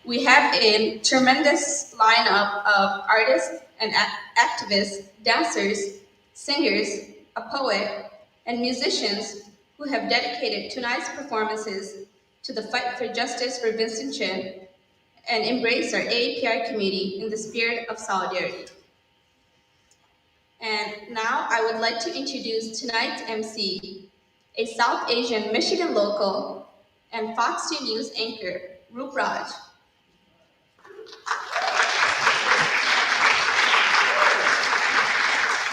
We have a tremendous lineup of artists and activists, dancers, singers, a poet, and musicians who have dedicated tonight's performances to the fight for justice for Vincent Chin and embrace our AAPI community in the spirit of solidarity. And now I would like to introduce tonight's MC, a South Asian Michigan local and Fox 2 News anchor, Roop Raj.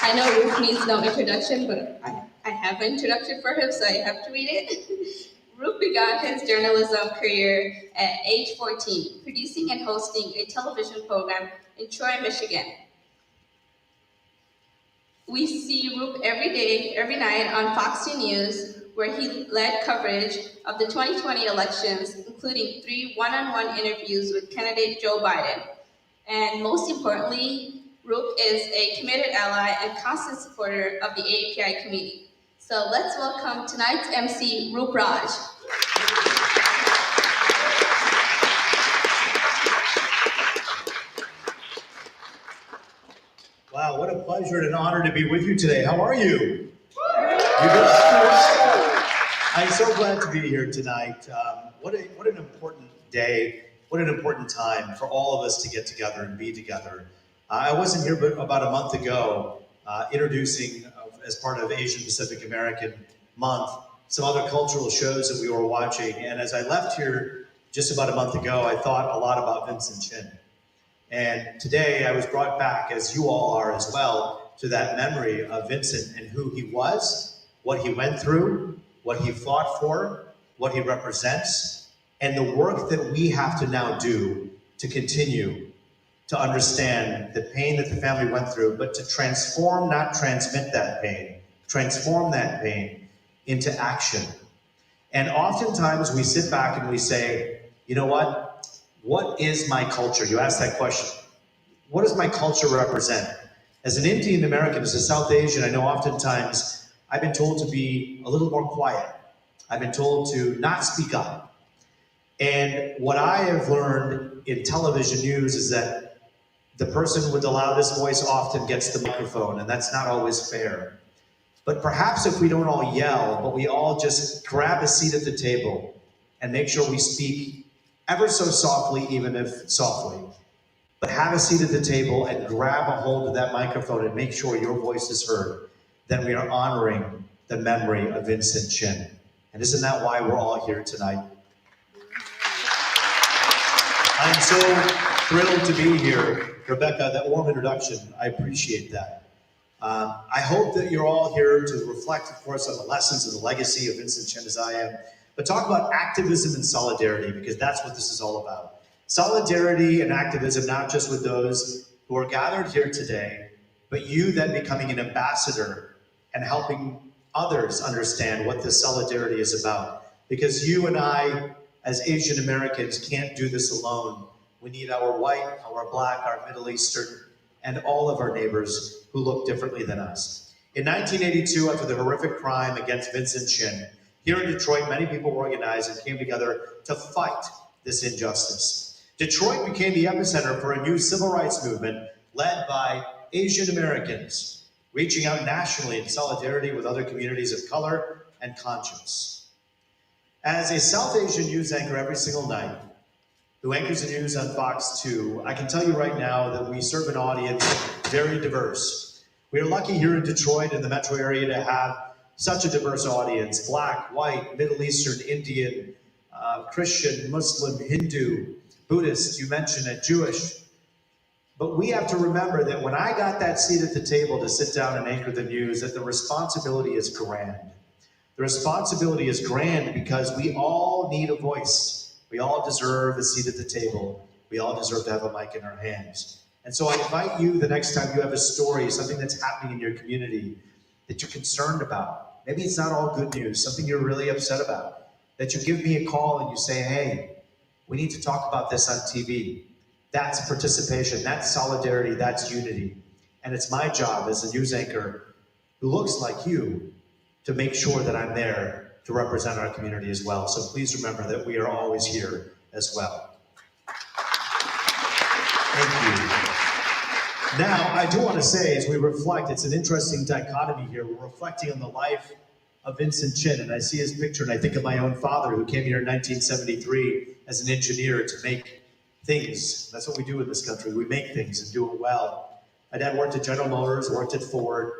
I know Roop needs no introduction, but I have an introduction for him, so I have to read it. Roop began his journalism career at age 14, producing and hosting a television program in Troy, Michigan. We see Roop every day, every night on Fox 2 News, where he led coverage of the 2020 elections, including 3 one-on-one interviews with candidate Joe Biden. And most importantly, Roop is a committed ally and constant supporter of the AAPI community. So let's welcome tonight's MC, Roop Raj. Wow, what a pleasure and an honor to be with you today. How are you? I'm so glad to be here tonight. What an important day, what an important time for all of us to get together and be together. I wasn't here but about a month ago introducing, as part of Asian Pacific American Month, some other cultural shows that we were watching. And as I left here just about a month ago, I thought a lot about Vincent Chin. And today I was brought back, as you all are as well, to that memory of Vincent and who he was, what he went through, what he fought for, what he represents, and the work that we have to now do to continue to understand the pain that the family went through, but to transform, not transmit that pain, transform that pain into action. And oftentimes we sit back and we say, you know what is my culture? You ask that question. What does my culture represent? As an Indian American, as a South Asian, I know oftentimes I've been told to be a little more quiet. I've been told to not speak up. And what I have learned in television news is that the person with the loudest voice often gets the microphone, and that's not always fair. But perhaps if we don't all yell, but we all just grab a seat at the table and make sure we speak ever so softly, even if softly, but have a seat at the table and grab a hold of that microphone and make sure your voice is heard, then we are honoring the memory of Vincent Chin. And isn't that why we're all here tonight? I'm so thrilled to be here. Rebecca, that warm introduction, I appreciate that. I hope that you're all here to reflect, of course, on the lessons and the legacy of Vincent Chin as I am, but talk about activism and solidarity, because that's what this is all about. Solidarity and activism, not just with those who are gathered here today, but you then becoming an ambassador and helping others understand what this solidarity is about. Because you and I, as Asian Americans, can't do this alone. We need our white, our black, our Middle Eastern, and all of our neighbors who look differently than us. In 1982, after the horrific crime against Vincent Chin, here in Detroit, many people organized and came together to fight this injustice. Detroit became the epicenter for a new civil rights movement led by Asian Americans, reaching out nationally in solidarity with other communities of color and conscience. As a South Asian news anchor every single night, who anchors the news on Fox 2, I can tell you right now that we serve an audience very diverse. We are lucky here in Detroit and the metro area to have such a diverse audience: black, white, Middle Eastern, Indian, Christian, Muslim, Hindu, Buddhist, you mentioned it, Jewish. But we have to remember that when I got that seat at the table to sit down and anchor the news, that the responsibility is grand. The responsibility is grand because we all need a voice. We all deserve a seat at the table. We all deserve to have a mic in our hands. And so I invite you, the next time you have a story, something that's happening in your community that you're concerned about. Maybe it's not all good news, something you're really upset about, that you give me a call and you say, hey, we need to talk about this on TV. That's participation, that's solidarity, that's unity. And it's my job as a news anchor who looks like you to make sure that I'm there to represent our community as well. So please remember that we are always here as well. Thank you. Now, I do want to say, as we reflect, it's an interesting dichotomy here. We're reflecting on the life of Vincent Chin, and I see his picture, and I think of my own father, who came here in 1973 as an engineer to make things. That's what we do in this country. We make things and do it well. My dad worked at General Motors, worked at Ford.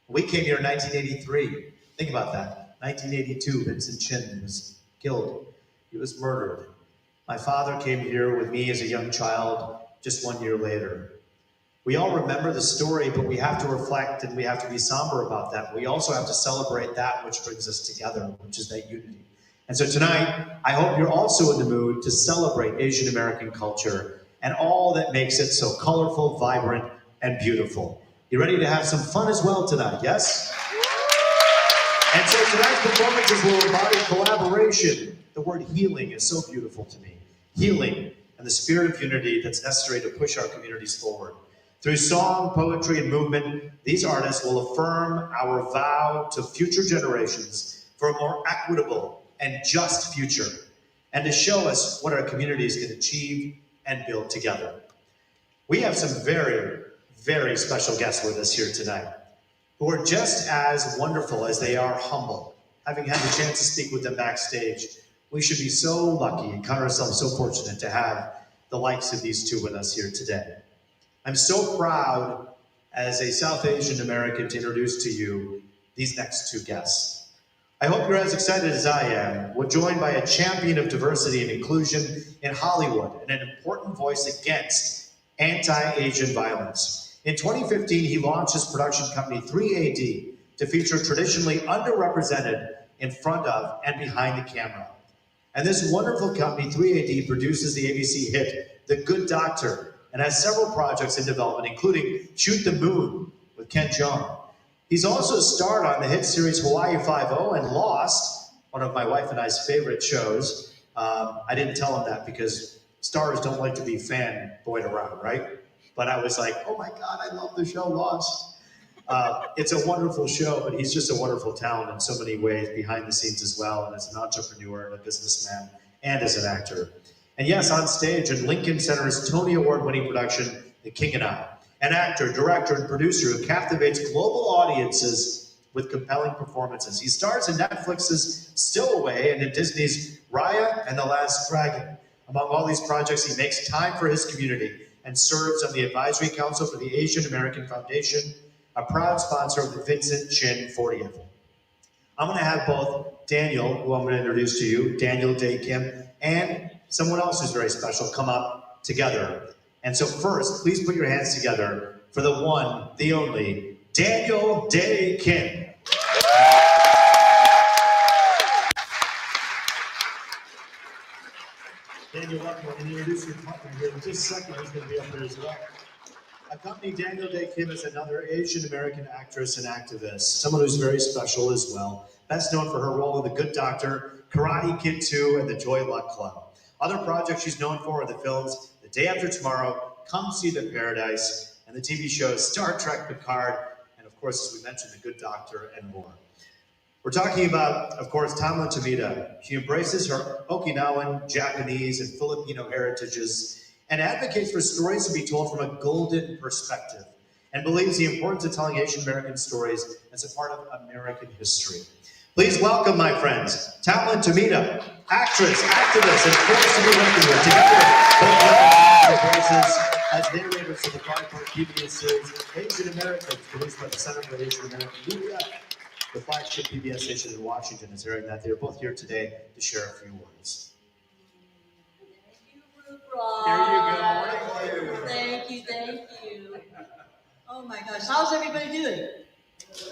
We came here in 1983. Think about that. 1982, Vincent Chin was killed. He was murdered. My father came here with me as a young child just 1 year later. We all remember the story, but we have to reflect and we have to be somber about that. We also have to celebrate that which brings us together, which is that unity. And so tonight, I hope you're also in the mood to celebrate Asian American culture and all that makes it so colorful, vibrant, and beautiful. You ready to have some fun as well tonight, yes? And so tonight's performances will embody collaboration. The word healing is so beautiful to me. Healing and the spirit of unity that's necessary to push our communities forward. Through song, poetry, and movement, these artists will affirm our vow to future generations for a more equitable and just future, and to show us what our communities can achieve and build together. We have some very, very special guests with us here tonight, who are just as wonderful as they are humble. Having had the chance to speak with them backstage, we should be so lucky and count ourselves so fortunate to have the likes of these two with us here today. I'm so proud as a South Asian American to introduce to you these next two guests. I hope you're as excited as I am. We're joined by a champion of diversity and inclusion in Hollywood and an important voice against anti-Asian violence. In 2015, he launched his production company 3AD to feature traditionally underrepresented in front of and behind the camera. And this wonderful company, 3AD, produces the ABC hit, The Good Doctor, and has several projects in development, including Shoot the Moon with Ken Jeong. He's also starred on the hit series Hawaii Five-0 and Lost, one of my wife and I's favorite shows. I didn't tell him that because stars don't like to be fanboyed around, right? But I was like, oh my God, I love the show Lost. It's a wonderful show, but he's just a wonderful talent in so many ways, behind the scenes as well, and as an entrepreneur and a businessman, and as an actor. And yes, on stage in Lincoln Center's Tony Award-winning production, The King and I, an actor, director, and producer who captivates global audiences with compelling performances. He stars in Netflix's Still Away and in Disney's Raya and the Last Dragon. Among all these projects, he makes time for his community and serves on the Advisory Council for the Asian American Foundation, a proud sponsor of the Vincent Chin 40th. I'm going to have both Daniel, who I'm going to introduce to you, Daniel Day Kim, and someone else who's very special come up together. And so first, please put your hands together for the one, the only, Daniel Day Kim. Daniel, welcome. I'm going to introduce your partner here in just a second. He's going to be up there as well. Accompanying Daniel Day Kim is another Asian American actress and activist, someone who's very special as well. Best known for her role in The Good Doctor, Karate Kid 2, and The Joy Luck Club. Other projects she's known for are the films The Day After Tomorrow, Come See the Paradise, and the TV shows Star Trek Picard, and of course, as we mentioned, The Good Doctor, and more. We're talking about, of course, Tamla Tamita. She embraces her Okinawan, Japanese, and Filipino heritages and advocates for stories to be told from a golden perspective and believes the importance of telling Asian American stories as a part of American history. Please welcome, my friends, Tamla Tamita, actress, activist, and force to be reckoned with. Together, both embraces as narrators for the five-part PBS series Asian Americans, produced by the Center for Asian American Media. The flagship PBS station in Washington is airing that. They're both here today to share a few words. There you go. Thank you, thank you. Oh my gosh, how's everybody doing? So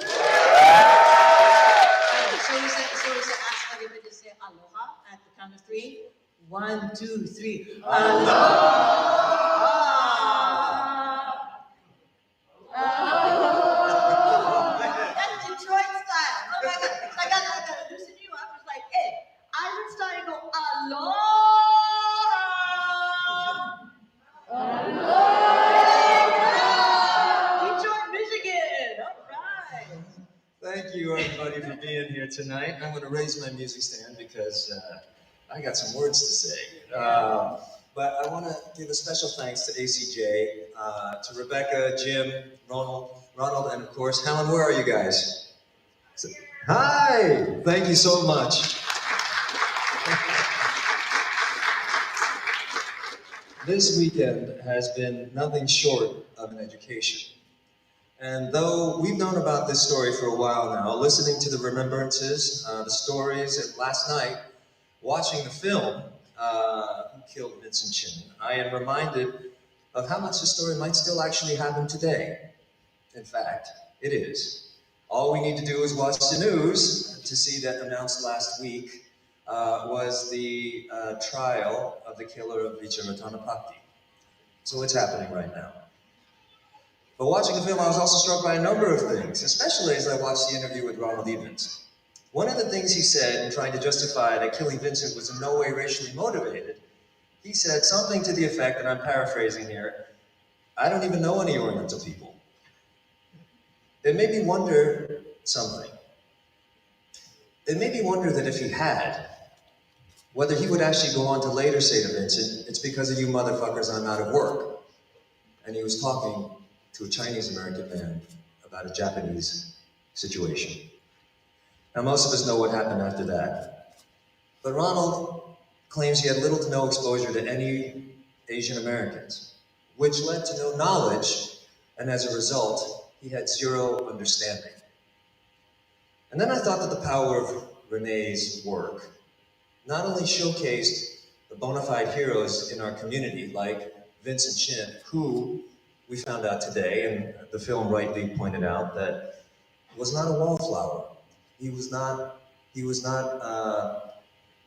we said ask everybody to say aloha at the count of 3. 1, 2, 3. Aloha. That's Detroit style. Oh my God. I gotta loosen you up. It's like, hey, island style, you go aloha. Detroit, Michigan. All right. Thank you, everybody, for being here tonight. I'm going to raise my music stand because I got some words to say. But I want to give a special thanks to ACJ, to Rebecca, Jim, Ronald, and of course, Helen, where are you guys? Hi! Thank you so much. This weekend has been nothing short of an education. And though we've known about this story for a while now, listening to the remembrances, the stories, and last night, watching the film, Who Killed Vincent Chin, I am reminded of how much the story might still actually happen today. In fact, it is. All we need to do is watch the news to see that announced last week was the trial of the killer of Vicharatana. So it's happening right now. But watching the film, I was also struck by a number of things, especially as I watched the interview with Ronald Evans. One of the things he said in trying to justify that killing Vincent was in no way racially motivated, he said something to the effect, and I'm paraphrasing here, I don't even know any Oriental people. It made me wonder something. It made me wonder that if he had, whether he would actually go on to later say to Vincent, it's because of you motherfuckers I'm out of work. And he was talking to a Chinese American man about a Japanese situation. Now, most of us know what happened after that. But Ronald claims he had little to no exposure to any Asian Americans, which led to no knowledge, and as a result, he had zero understanding. And then I thought that the power of Renee's work not only showcased the bona fide heroes in our community, like Vincent Chin, who we found out today, and the film rightly pointed out, that was not a wallflower. He was not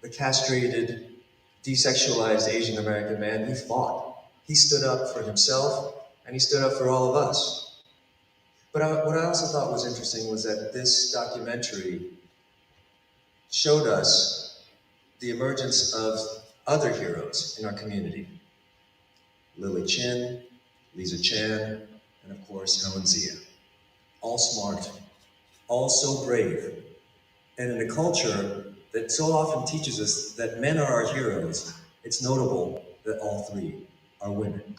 the castrated, desexualized Asian American man. He fought. He stood up for himself, and he stood up for all of us. But what I also thought was interesting was that this documentary showed us the emergence of other heroes in our community. Lily Chin, Lisa Chan, and of course, Helen Zia. All smart, all so brave. And in a culture that so often teaches us that men are our heroes, it's notable that all three are women.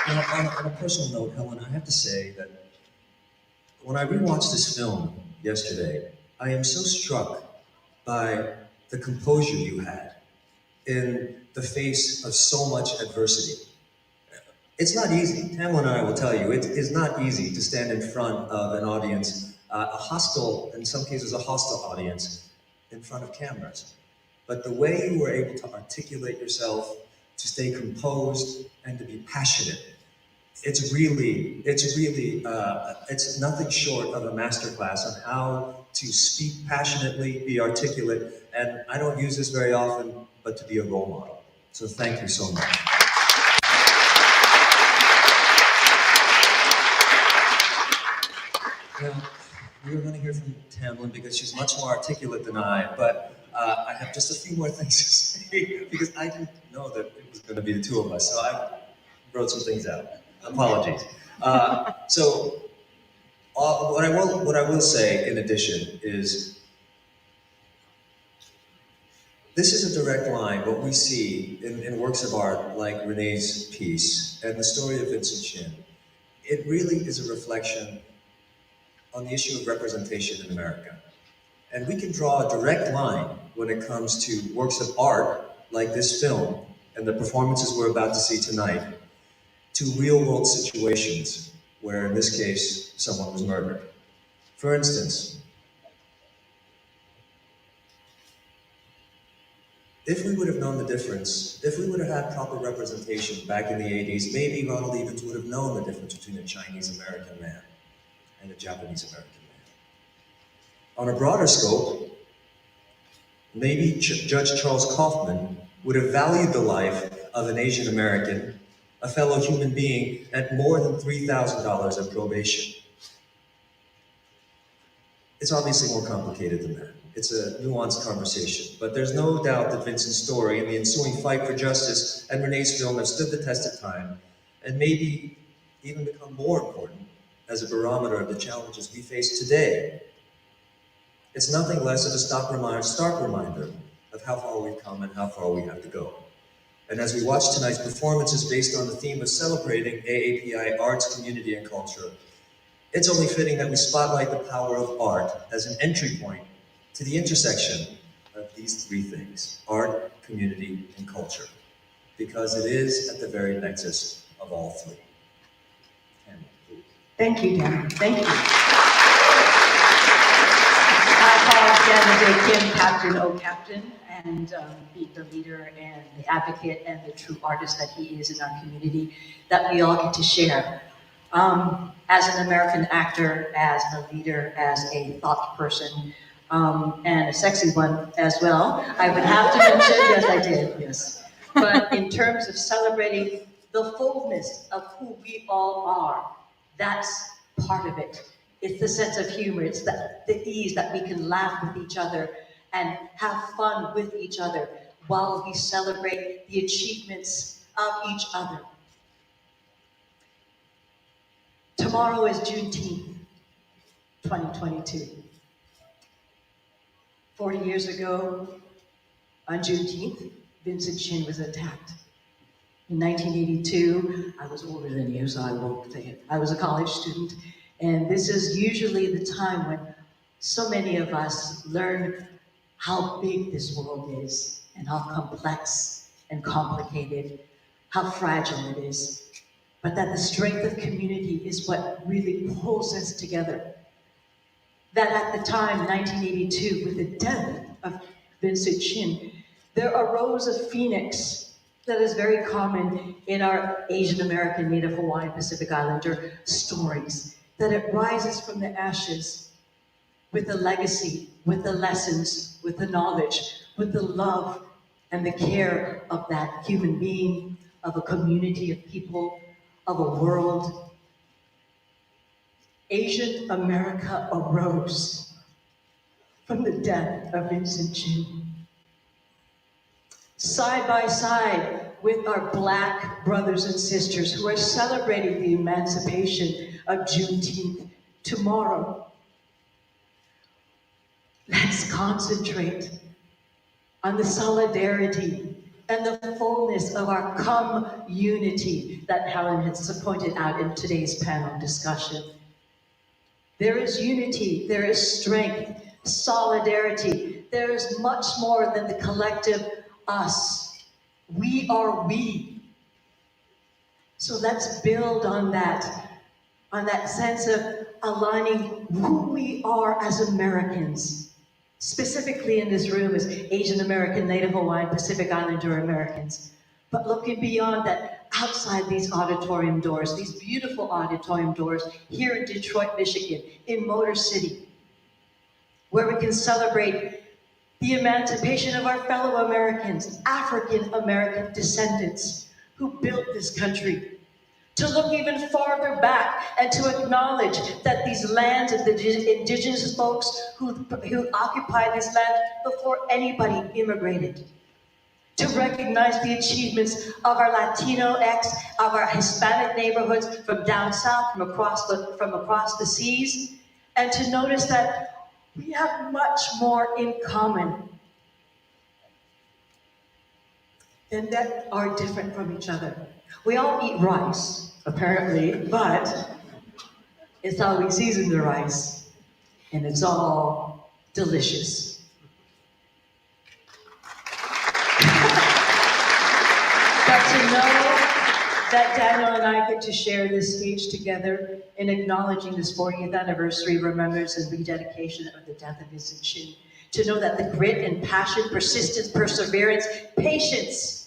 Now, on a personal note, Helen, I have to say that when I rewatched this film yesterday, I am so struck by the composure you had in the face of so much adversity. It's not easy. Tamla and I will tell you, it is not easy to stand in front of an audience, a hostile, in some cases a hostile audience, in front of cameras. But the way you were able to articulate yourself, to stay composed, and to be passionate, it's nothing short of a masterclass on how to speak passionately, be articulate, and I don't use this very often, but to be a role model. So thank you so much. Now, we were going to hear from Tamlin because she's much more articulate than I, but I have just a few more things to say because I didn't know that it was going to be the two of us, so I wrote some things out. Apologies. What I will say in addition is this is a direct line, what we see in works of art like Renee's piece and the story of Vincent Chin. It really is a reflection on the issue of representation in America. And we can draw a direct line when it comes to works of art like this film and the performances we're about to see tonight to real-world situations where, in this case, someone was murdered. For instance, if we would have known the difference, if we would have had proper representation back in the 80s, maybe Ronald Evans would have known the difference between a Chinese-American man and a Japanese-American man. On a broader scope, maybe Judge Charles Kaufman would have valued the life of an Asian-American, a fellow human being, at more than $3,000 in probation. It's obviously more complicated than that. It's a nuanced conversation, but there's no doubt that Vincent's story and the ensuing fight for justice and Renee's film have stood the test of time and maybe even become more important as a barometer of the challenges we face today. It's nothing less of a stark reminder of how far we've come and how far we have to go. And as we watch tonight's performances based on the theme of celebrating AAPI arts, community, and culture, it's only fitting that we spotlight the power of art as an entry point to the intersection of these three things: art, community, and culture, because it is at the very nexus of all three. Tammy, please. Thank you, Dan. Thank you. I call Dan Kim Captain, oh Captain, and be the leader and the advocate and the true artist that he is in our community that we all get to share. As an American actor, as a leader, as a thought person, and a sexy one as well, I would have to mention, yes I did, yes. But in terms of celebrating the fullness of who we all are, that's part of it. It's the sense of humor, it's the ease that we can laugh with each other and have fun with each other while we celebrate the achievements of each other. Tomorrow is Juneteenth, 2022. 40 years ago, on Juneteenth, Vincent Chin was attacked. In 1982, I was older than you, so I won't say it. I was a college student, and this is usually the time when so many of us learn how big this world is, and how complex and complicated, how fragile it is, but that the strength of community is what really pulls us together. That at the time, 1982, with the death of Vincent Chin, there arose a phoenix that is very common in our Asian American, Native Hawaiian, Pacific Islander stories, that it rises from the ashes with the legacy, with the lessons, with the knowledge, with the love and the care of that human being, of a community of people, of a world. Asian America arose from the death of Vincent Chin. Side by side with our Black brothers and sisters who are celebrating the emancipation of Juneteenth tomorrow. Let's concentrate on the solidarity and the fullness of our community that Helen has pointed out in today's panel discussion. There is unity, there is strength, solidarity. There is much more than the collective us. We are we. So let's build on that sense of aligning who we are as Americans, specifically in this room as Asian American, Native Hawaiian, Pacific Islander Americans. But looking beyond that, outside these auditorium doors, these beautiful auditorium doors here in Detroit, Michigan, in Motor City, where we can celebrate the emancipation of our fellow Americans, African American descendants who built this country. To look even farther back and to acknowledge that these lands and the indigenous folks who occupied this land before anybody immigrated. To recognize the achievements of our Latinx, of our Hispanic neighborhoods from down south, from across the seas, and to notice that we have much more in common than that are different from each other. We all eat rice, apparently, but it's how we season the rice, and it's all delicious. But to know that Daniel and I get to share this stage together in acknowledging this 40th anniversary remembrance and rededication of the death of Vincent Chin, to know that the grit and passion, persistence, perseverance, patience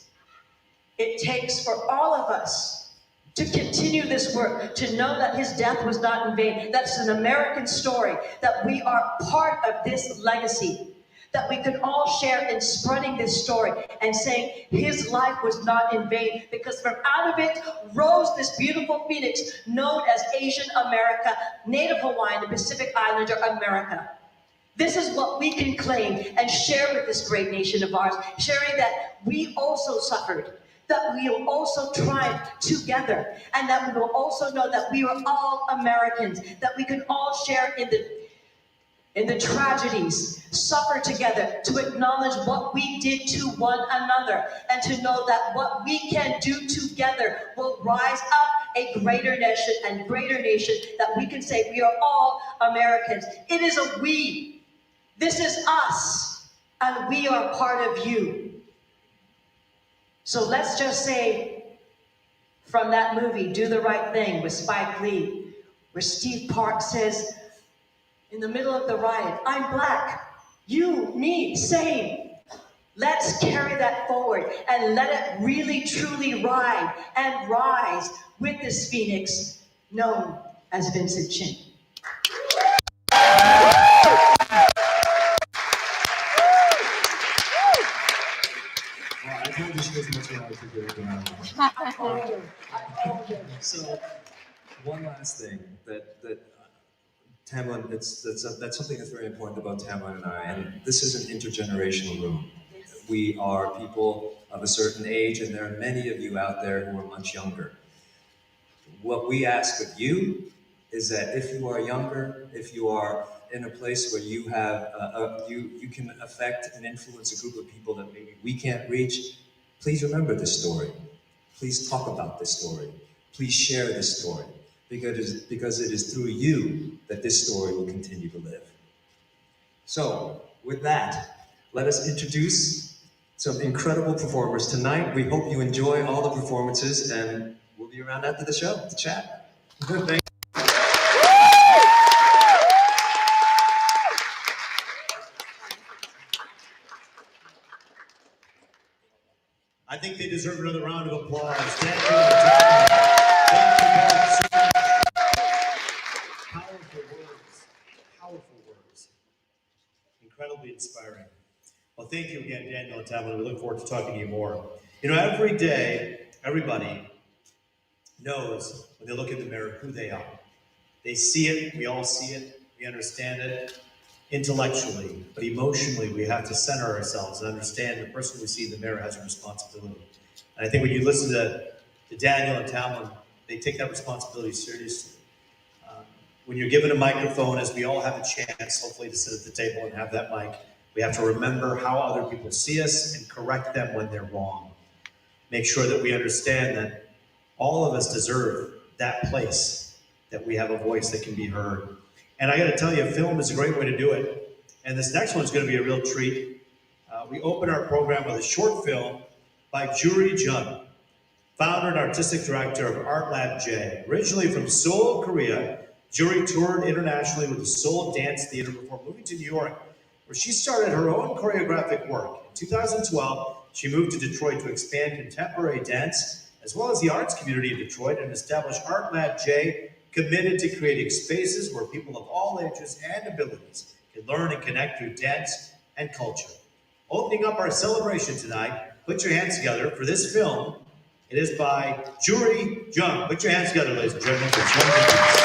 it takes for all of us to continue this work, to know that his death was not in vain. That's an American story, that we are part of this legacy, that we can all share in spreading this story and saying his life was not in vain, because from out of it rose this beautiful phoenix known as Asian America, Native Hawaiian, and Pacific Islander America. This is what we can claim and share with this great nation of ours, sharing that we also suffered, that we will also triumph together, and that we will also know that we are all Americans, that we can all share in in the tragedies, suffer together to acknowledge what we did to one another and to know that what we can do together will rise up a greater nation and greater nation that we can say we are all Americans. It is a we. This is us, and we are part of you. So let's just say from that movie, Do the Right Thing with Spike Lee, where Steve Parks says, in the middle of the riot, I'm black, you, me, same. Let's carry that forward and let it really truly ride and rise with this phoenix known as Vincent Chin. Well, I told you she was much more to do it. So, one last thing that Tamlin, that's something that's very important about Tamlin and I, and this is an intergenerational room. We are people of a certain age, and there are many of you out there who are much younger. What we ask of you is that if you are younger, if you are in a place where you have you can affect and influence a group of people that maybe we can't reach, please remember this story. Please talk about this story. Please share this story, because it is through you that this story will continue to live. So, with that, let us introduce some incredible performers tonight. We hope you enjoy all the performances, and we'll be around after the show to chat. Thank you. I think they deserve another round of applause. Thank you both so much. Powerful words. Powerful words. Incredibly inspiring. Well, thank you again, Daniel and Tamlin. We look forward to talking to you more. You know, every day, everybody knows when they look in the mirror who they are. They see it, we all see it, we understand it intellectually, but emotionally we have to center ourselves and understand the person we see in the mirror has a responsibility. And I think when you listen to Daniel and Tamlin, they take that responsibility seriously. When you're given a microphone, as we all have a chance, hopefully, to sit at the table and have that mic, we have to remember how other people see us and correct them when they're wrong. Make sure that we understand that all of us deserve that place, that we have a voice that can be heard. And I got to tell you, film is a great way to do it. And this next one's going to be a real treat. We open our program with a short film by Juri Jung, founder and artistic director of Art Lab J. Originally from Seoul, Korea, Juri toured internationally with the Seoul Dance Theater before moving to New York, where she started her own choreographic work. In 2012, she moved to Detroit to expand contemporary dance, as well as the arts community of Detroit, and established Art Lab J, committed to creating spaces where people of all ages and abilities can learn and connect through dance and culture. Opening up our celebration tonight, put your hands together for this film. It is by Juri Jung. Put your hands together, ladies and gentlemen, for Jung.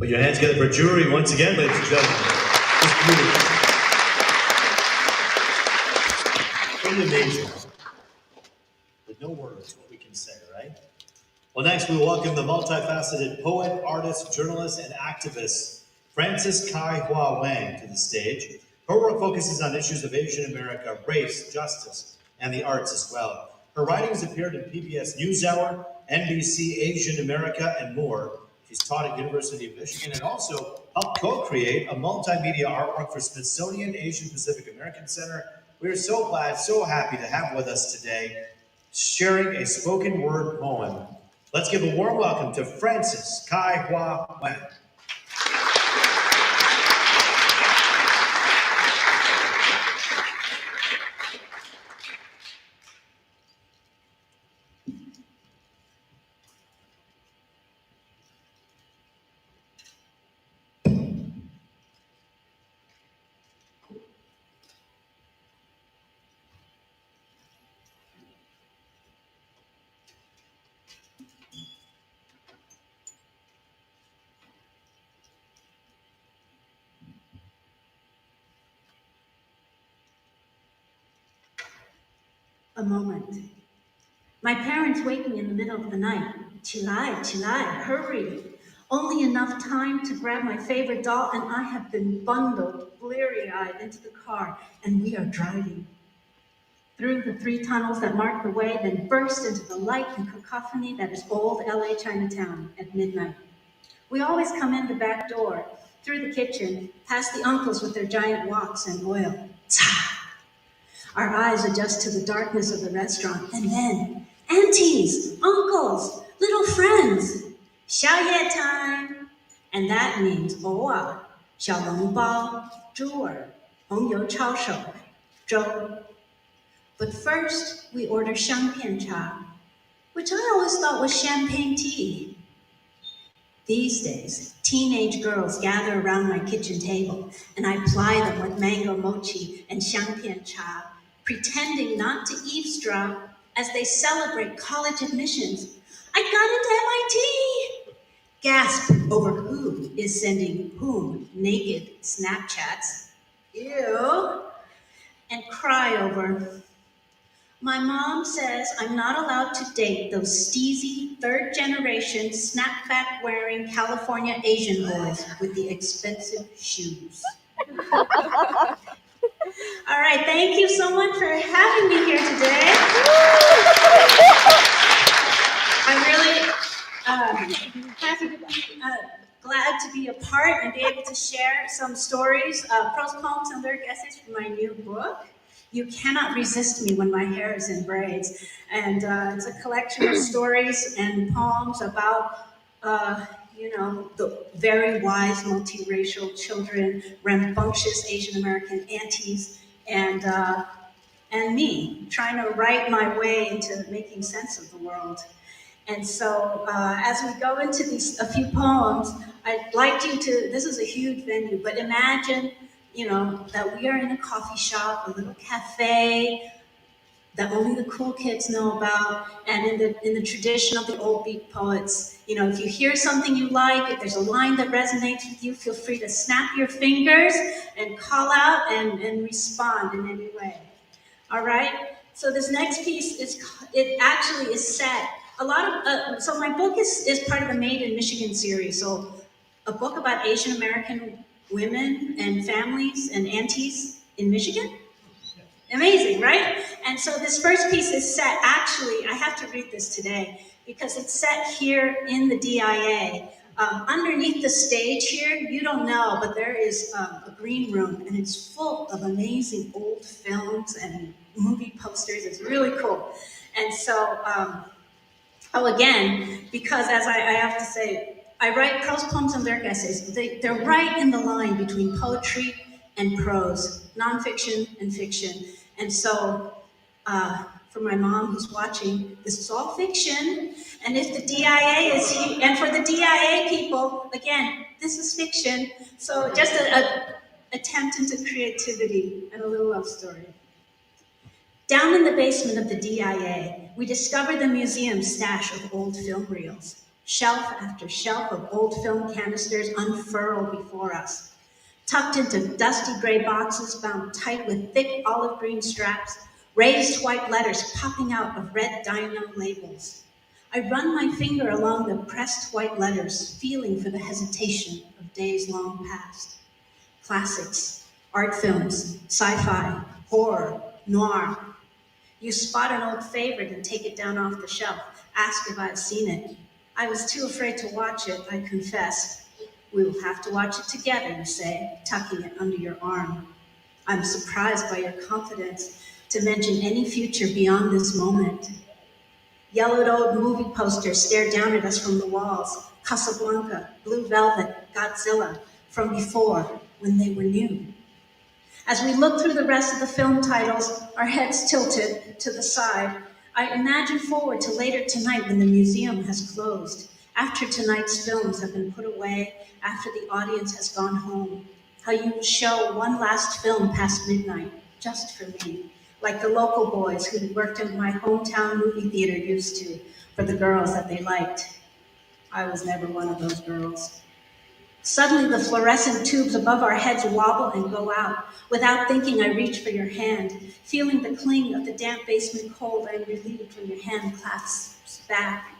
Put your hands together for jury once again, ladies and gentlemen. It's beautiful. Pretty amazing. With no words, what we can say, right? Well, next we welcome the multifaceted poet, artist, journalist, and activist, Frances Kai Hua Wang, to the stage. Her work focuses on issues of Asian America, race, justice, and the arts as well. Her writings appeared in PBS NewsHour, NBC Asian America, and more. She's taught at University of Michigan and also helped co-create a multimedia artwork for Smithsonian Asian Pacific American Center. We are so glad, so happy to have with us today, sharing a spoken word poem. Let's give a warm welcome to Frances Kai Hua Wang. A moment. My parents wake me in the middle of the night. Chilai, hurry. Only enough time to grab my favorite doll, and I have been bundled, bleary-eyed, into the car, and we are driving. Through the 3 tunnels that mark the way, then burst into the light and cacophony that is old LA Chinatown at midnight. We always come in the back door, through the kitchen, past the uncles with their giant woks and oil. Our eyes adjust to the darkness of the restaurant, and then, aunties, uncles, little friends. 宵夜 time. And that means 偶尔, 小笼包, 猪耳, 红油抄手, 粥. But first, we order 香片茶, which I always thought was champagne tea. These days, teenage girls gather around my kitchen table, and I ply them with mango mochi and 香片茶, pretending not to eavesdrop as they celebrate college admissions. I got into MIT! Gasp over who is sending whom naked Snapchats. Ew. And cry over, my mom says I'm not allowed to date those steezy, 3rd-generation, snapback-wearing California Asian boys with the expensive shoes. All right, thank you so much for having me here today. I'm really happy to be glad to be a part and be able to share some stories, prose poems and lyric essays from my new book. You Cannot Resist Me When My Hair is in Braids. And it's a collection of stories and poems about the very wise multiracial children, rambunctious Asian American aunties, and me trying to write my way into making sense of the world. And so as we go into a few poems, I'd like you to, this is a huge venue, but imagine, that we are in a coffee shop, a little cafe, that only the cool kids know about, and in the tradition of the old beat poets, if you hear something you like, if there's a line that resonates with you, feel free to snap your fingers and call out and respond in any way. All right? So this next piece it actually is set. So my book is part of the Made in Michigan series. So a book about Asian American women and families and aunties in Michigan. Amazing, right? And so this first piece is set, actually, I have to read this today because it's set here in the DIA. Underneath the stage here, you don't know, but there is a green room and it's full of amazing old films and movie posters. It's really cool. And so, again, because as I have to say, I write prose poems and lyric essays. They're right in the line between poetry and prose, nonfiction and fiction. And so, for my mom who's watching, this is all fiction. And if the DIA is here, and for the DIA people, again, this is fiction. So just an attempt into creativity and a little love story. Down in the basement of the DIA, we discovered the museum's stash of old film reels. Shelf after shelf of old film canisters unfurl before us. Tucked into dusty gray boxes bound tight with thick olive green straps, raised white letters popping out of red dino labels. I run my finger along the pressed white letters, feeling for the hesitation of days long past. Classics, art films, sci-fi, horror, noir. You spot an old favorite and take it down off the shelf, ask if I've seen it. I was too afraid to watch it, I confess. We will have to watch it together, you say, tucking it under your arm. I'm surprised by your confidence to mention any future beyond this moment. Yellowed old movie posters stare down at us from the walls. Casablanca, Blue Velvet, Godzilla, from before, when they were new. As we look through the rest of the film titles, our heads tilted to the side, I imagine forward to later tonight when the museum has closed, after tonight's films have been put away, after the audience has gone home, how you will show one last film past midnight, just for me, like the local boys who worked in my hometown movie theater used to, for the girls that they liked. I was never one of those girls. Suddenly, the fluorescent tubes above our heads wobble and go out. Without thinking, I reach for your hand, feeling the cling of the damp basement cold. I am relieved when your hand clasps back.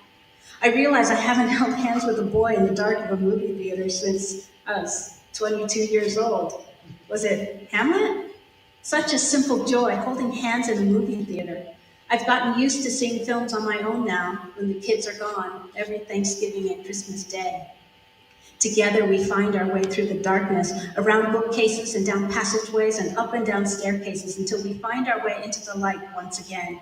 I realize I haven't held hands with a boy in the dark of a movie theater since I was 22 years old. Was it Hamlet? Such a simple joy, holding hands in a movie theater. I've gotten used to seeing films on my own now, when the kids are gone, every Thanksgiving and Christmas Day. Together we find our way through the darkness, around bookcases and down passageways and up and down staircases until we find our way into the light once again.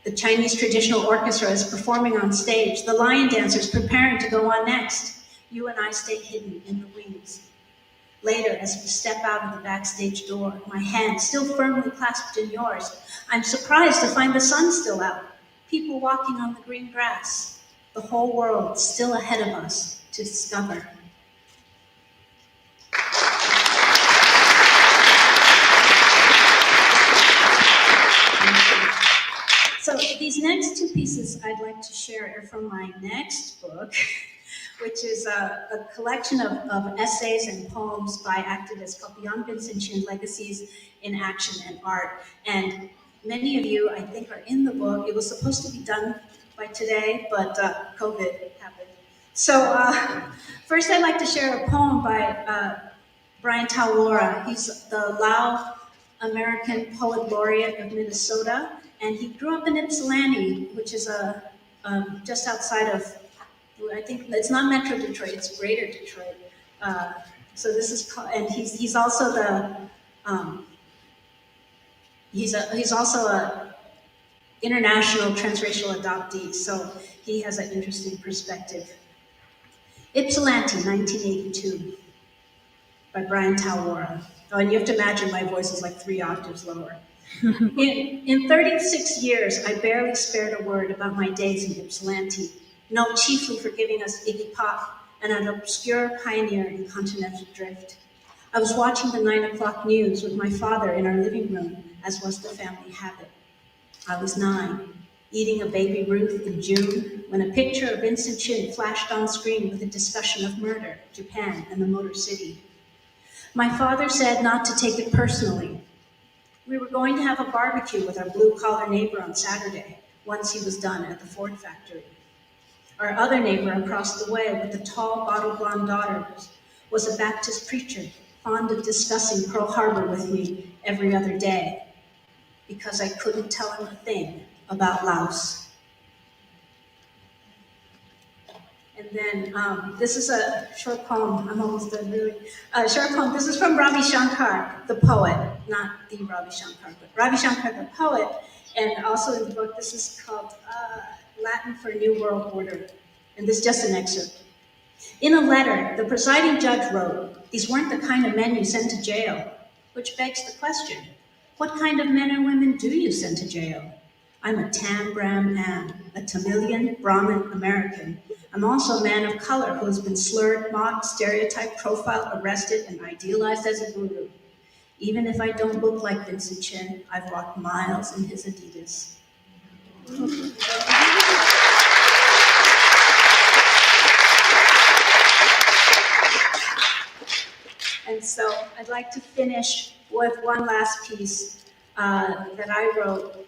The Chinese traditional orchestra is performing on stage, the lion dancers preparing to go on next. You and I stay hidden in the wings. Later, as we step out of the backstage door, my hand still firmly clasped in yours, I'm surprised to find the sun still out, people walking on the green grass, the whole world still ahead of us to discover. So these next two pieces I'd like to share are from my next book, which is a collection of essays and poems by activists called Beyond Vincent Chin, Legacies in Action and Art. And many of you, I think, are in the book. It was supposed to be done by today, but COVID happened. So first I'd like to share a poem by Brian Talwara. He's the Lao American Poet Laureate of Minnesota, and he grew up in Ypsilanti, which is just outside of, I think it's not Metro Detroit, it's Greater Detroit. So this is called, and he's also the he's also a international transracial adoptee. So he has an interesting perspective. Ypsilanti, 1982, by Brian Talwara. Oh, and you have to imagine my voice is like 3 octaves lower. In 36 years, I barely spared a word about my days in Ypsilanti, known chiefly for giving us Iggy Pop and an obscure pioneer in continental drift. I was watching the 9 o'clock news with my father in our living room, as was the family habit. I was 9, eating a baby Ruth in June, when a picture of Vincent Chin flashed on screen with a discussion of murder, Japan, and the Motor City. My father said not to take it personally. We were going to have a barbecue with our blue-collar neighbor on Saturday, once he was done at the Ford factory. Our other neighbor across the way with the tall, bottle-blonde daughter was a Baptist preacher, fond of discussing Pearl Harbor with me every other day, because I couldn't tell him a thing about Laos. And then this is a short poem. I'm almost done, really. Short poem. This is from Ravi Shankar, the poet, not the Ravi Shankar, but Ravi Shankar, the poet. And also in the book, this is called Latin for New World Order. And this is just an excerpt. In a letter, the presiding judge wrote, "These weren't the kind of men you send to jail," which begs the question, what kind of men and women do you send to jail? I'm a Tam Bram Am, a Tamilian Brahmin American. I'm also a man of color who has been slurred, mocked, stereotyped, profiled, arrested, and idealized as a guru. Even if I don't look like Vincent Chin, I've walked miles in his Adidas. so I'd like to finish with one last piece that I wrote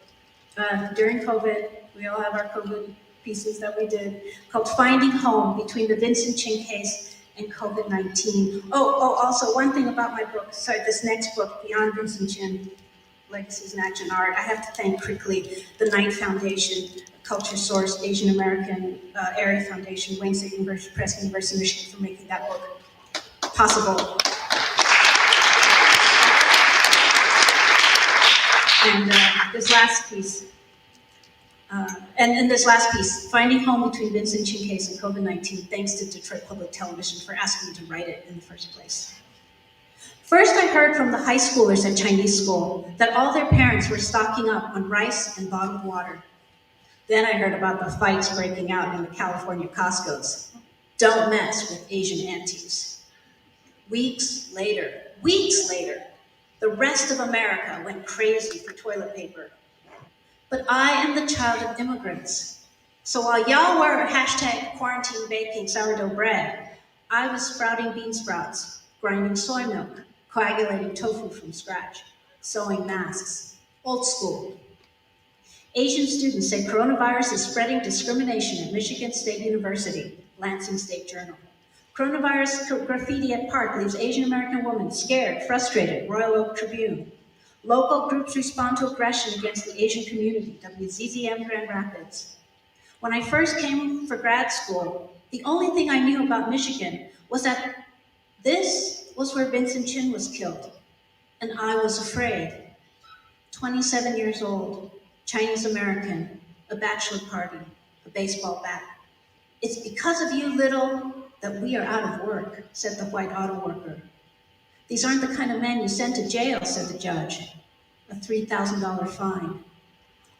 during COVID. We all have our COVID pieces that we did, called Finding Home Between the Vincent Chin Case and COVID-19. Also one thing about my book, sorry, this next book, Beyond Vincent Chin, Legacies in Action Art, I have to thank quickly the Knight Foundation, Culture Source, Asian American Area Foundation, Wayne State University Press, University of Michigan for making that book possible. And this last piece, this last piece, Finding Home Between Vincent Chin Case and COVID-19, thanks to Detroit Public Television for asking me to write it in the first place. First, I heard from the high schoolers at Chinese school that all their parents were stocking up on rice and bottled water. Then I heard about the fights breaking out in the California Costco's. Don't mess with Asian aunties. Weeks later, the rest of America went crazy for toilet paper. But I am the child of immigrants. So while y'all were hashtag quarantine baking sourdough bread, I was sprouting bean sprouts, grinding soy milk, coagulating tofu from scratch, sewing masks, old school. Asian students say coronavirus is spreading discrimination at Michigan State University, Lansing State Journal. Coronavirus graffiti at park leaves Asian American woman scared, frustrated, Royal Oak Tribune. Local groups respond to aggression against the Asian community, WZZM Grand Rapids. When I first came for grad school, the only thing I knew about Michigan was that this was where Vincent Chin was killed, and I was afraid. 27 years old, Chinese American, a bachelor party, a baseball bat. It's because of you, little, that we are out of work, said the white auto worker. These aren't the kind of men you send to jail, said the judge, a $3,000 fine.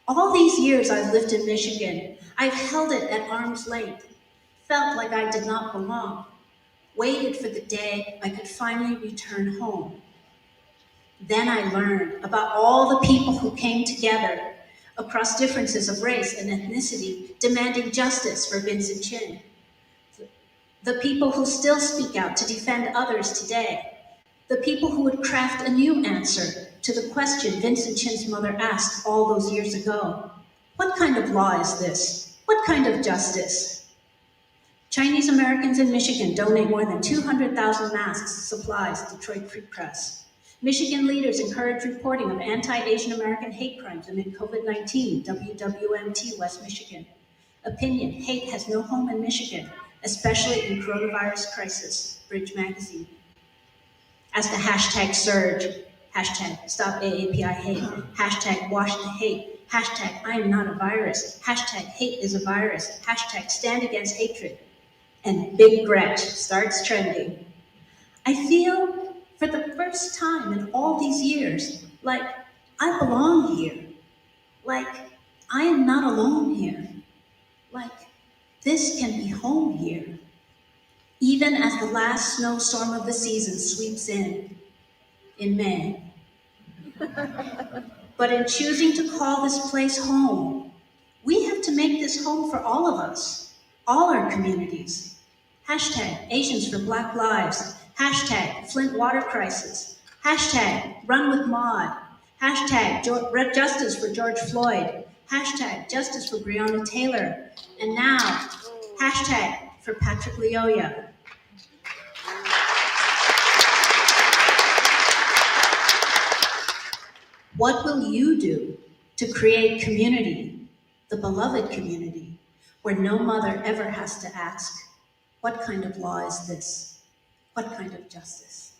All these years I've lived in Michigan, I've held it at arm's length, felt like I did not belong, waited for the day I could finally return home. Then I learned about all the people who came together across differences of race and ethnicity, demanding justice for Vincent Chin. The people who still speak out to defend others today. The people who would craft a new answer to the question Vincent Chin's mother asked all those years ago. What kind of law is this? What kind of justice? Chinese Americans in Michigan donate more than 200,000 masks, supplies, Detroit Free Press. Michigan leaders encourage reporting of anti-Asian American hate crimes amid COVID-19, WWMT, West Michigan. Opinion, hate has no home in Michigan, especially in coronavirus crisis, Bridge Magazine. As the hashtag surge, hashtag stop AAPI hate, hashtag wash the hate, hashtag I am not a virus, hashtag hate is a virus, hashtag stand against hatred, and Big Gretch starts trending. I feel for the first time in all these years, like I belong here, like I am not alone here, like this can be home here. Even as the last snowstorm of the season sweeps in May. But in choosing to call this place home, we have to make this home for all of us, all our communities. Hashtag Asians for Black Lives, hashtag Flint Water Crisis, hashtag Run with Maud, hashtag Justice for George Floyd, hashtag Justice for Breonna Taylor, and now, hashtag for Patrick Lyoya. What will you do to create community, the beloved community, where no mother ever has to ask, what kind of law is this? What kind of justice?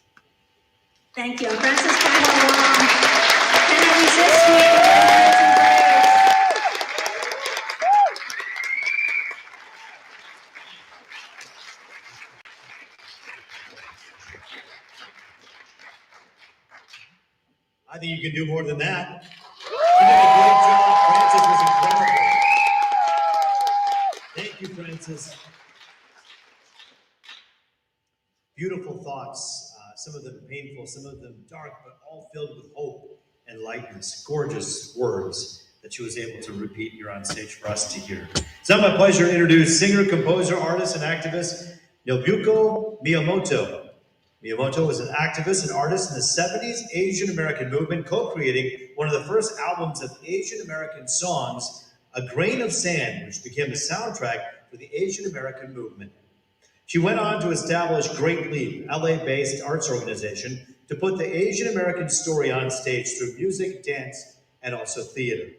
Thank you. I'm Frances Campbell Wong. Can I resist you? I think you can do more than that. You did a great job. Frances was incredible. Thank you, Frances. Beautiful thoughts, some of them painful, some of them dark, but all filled with hope and lightness. Gorgeous words that she was able to repeat here on stage for us to hear. It's now my pleasure to introduce singer, composer, artist, and activist Nobuko Miyamoto. Miyamoto was an activist and artist in the 70s Asian American movement, co-creating one of the first albums of Asian American songs, A Grain of Sand, which became the soundtrack for the Asian American movement. She went on to establish Great Leap, LA-based arts organization, to put the Asian American story on stage through music, dance, and also theater.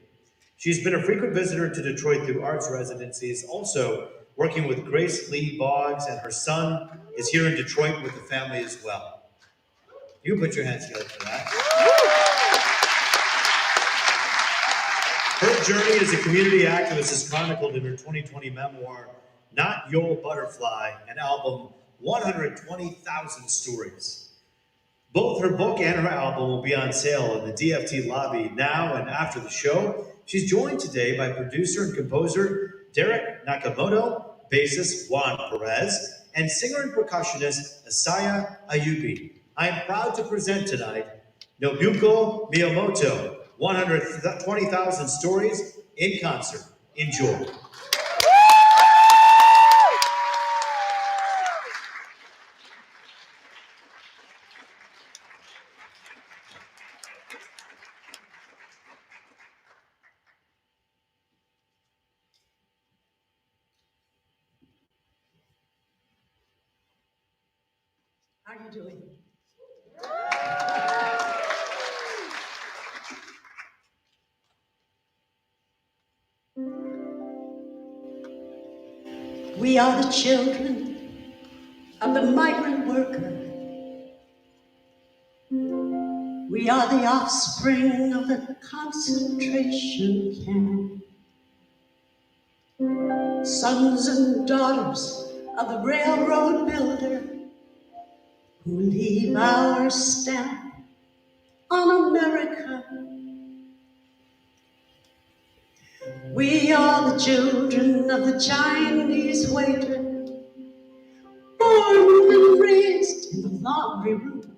She's been a frequent visitor to Detroit through arts residencies, also working with Grace Lee Boggs, and her son is here in Detroit with the family as well. You put your hands together for that. Her journey as a community activist is chronicled in her 2020 memoir, Not Your Butterfly, and album 120,000 Stories. Both her book and her album will be on sale in the DFT lobby now and after the show. She's joined today by producer and composer Derek Nakamoto, bassist Juan Perez, and singer and percussionist Asaya Ayubi. I am proud to present tonight Nobuko Miyamoto, 120,000 Stories in concert. Enjoy. How are you doing? We are the children of the migrant worker. We are the offspring of the concentration camp. Sons and daughters of the railroad builder who leave our stamp on America. We are the children of the Chinese waiter, born and raised in the laundry room.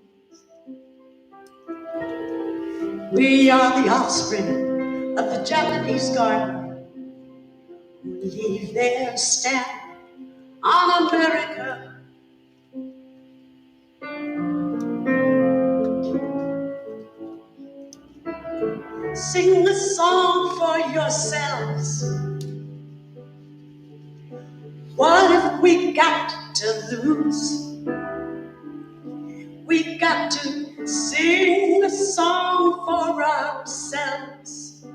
We are the offspring of the Japanese gardener who leave their stamp on America. Sing a song for yourselves. What have we got to lose? We've got to sing a song for ourselves.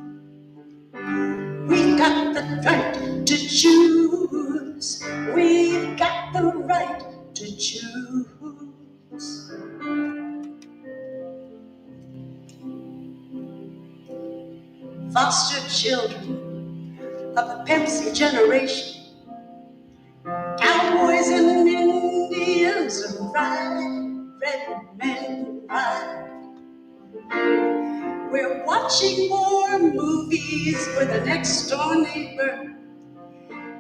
We've got the right to choose. We've got the right to choose. Foster children of the Pepsi generation, cowboys and Indians ride, red men ride. We're watching more movies with a next door neighbor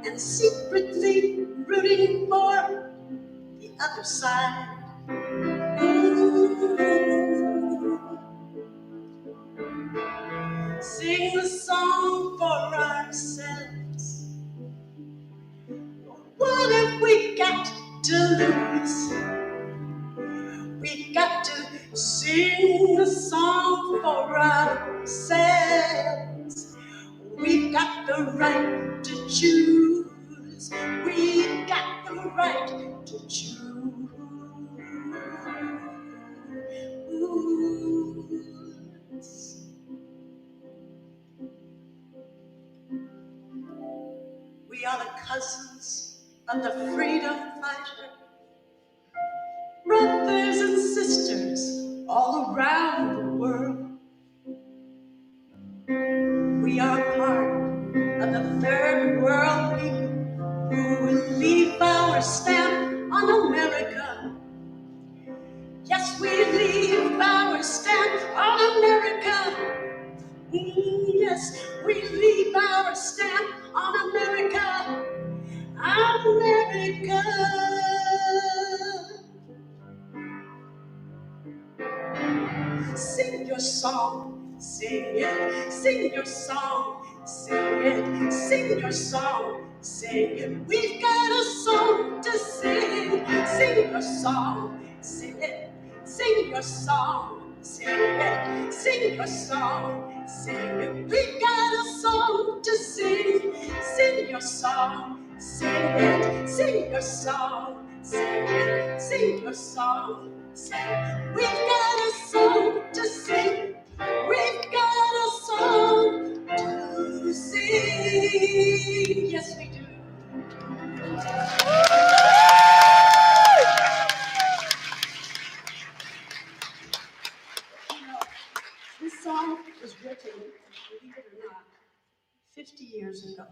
and secretly rooting for the other side. Sing a song for ourselves. What have we got to lose? We've got to sing a song for ourselves. We've got the right to choose. We've got the right to choose. We are the cousins of the freedom fighter, brothers and sisters all around the world. We are part of the third world people who will leave our stamp on America. Yes, we leave our stamp on America. Yes, we leave our stamp on America. America. Sing your song, sing it. Sing your song, sing it. Sing your song, sing it. We've got a song to sing. Sing your song, sing it, sing your song, sing it, sing your song, sing it. We got a song to sing, sing your song, sing it, sing your song, sing it, sing your song, sing it. We've got a song to sing, we've got a song to sing. Yes, we do. You know, this song was written, believe it or not, 50 years ago.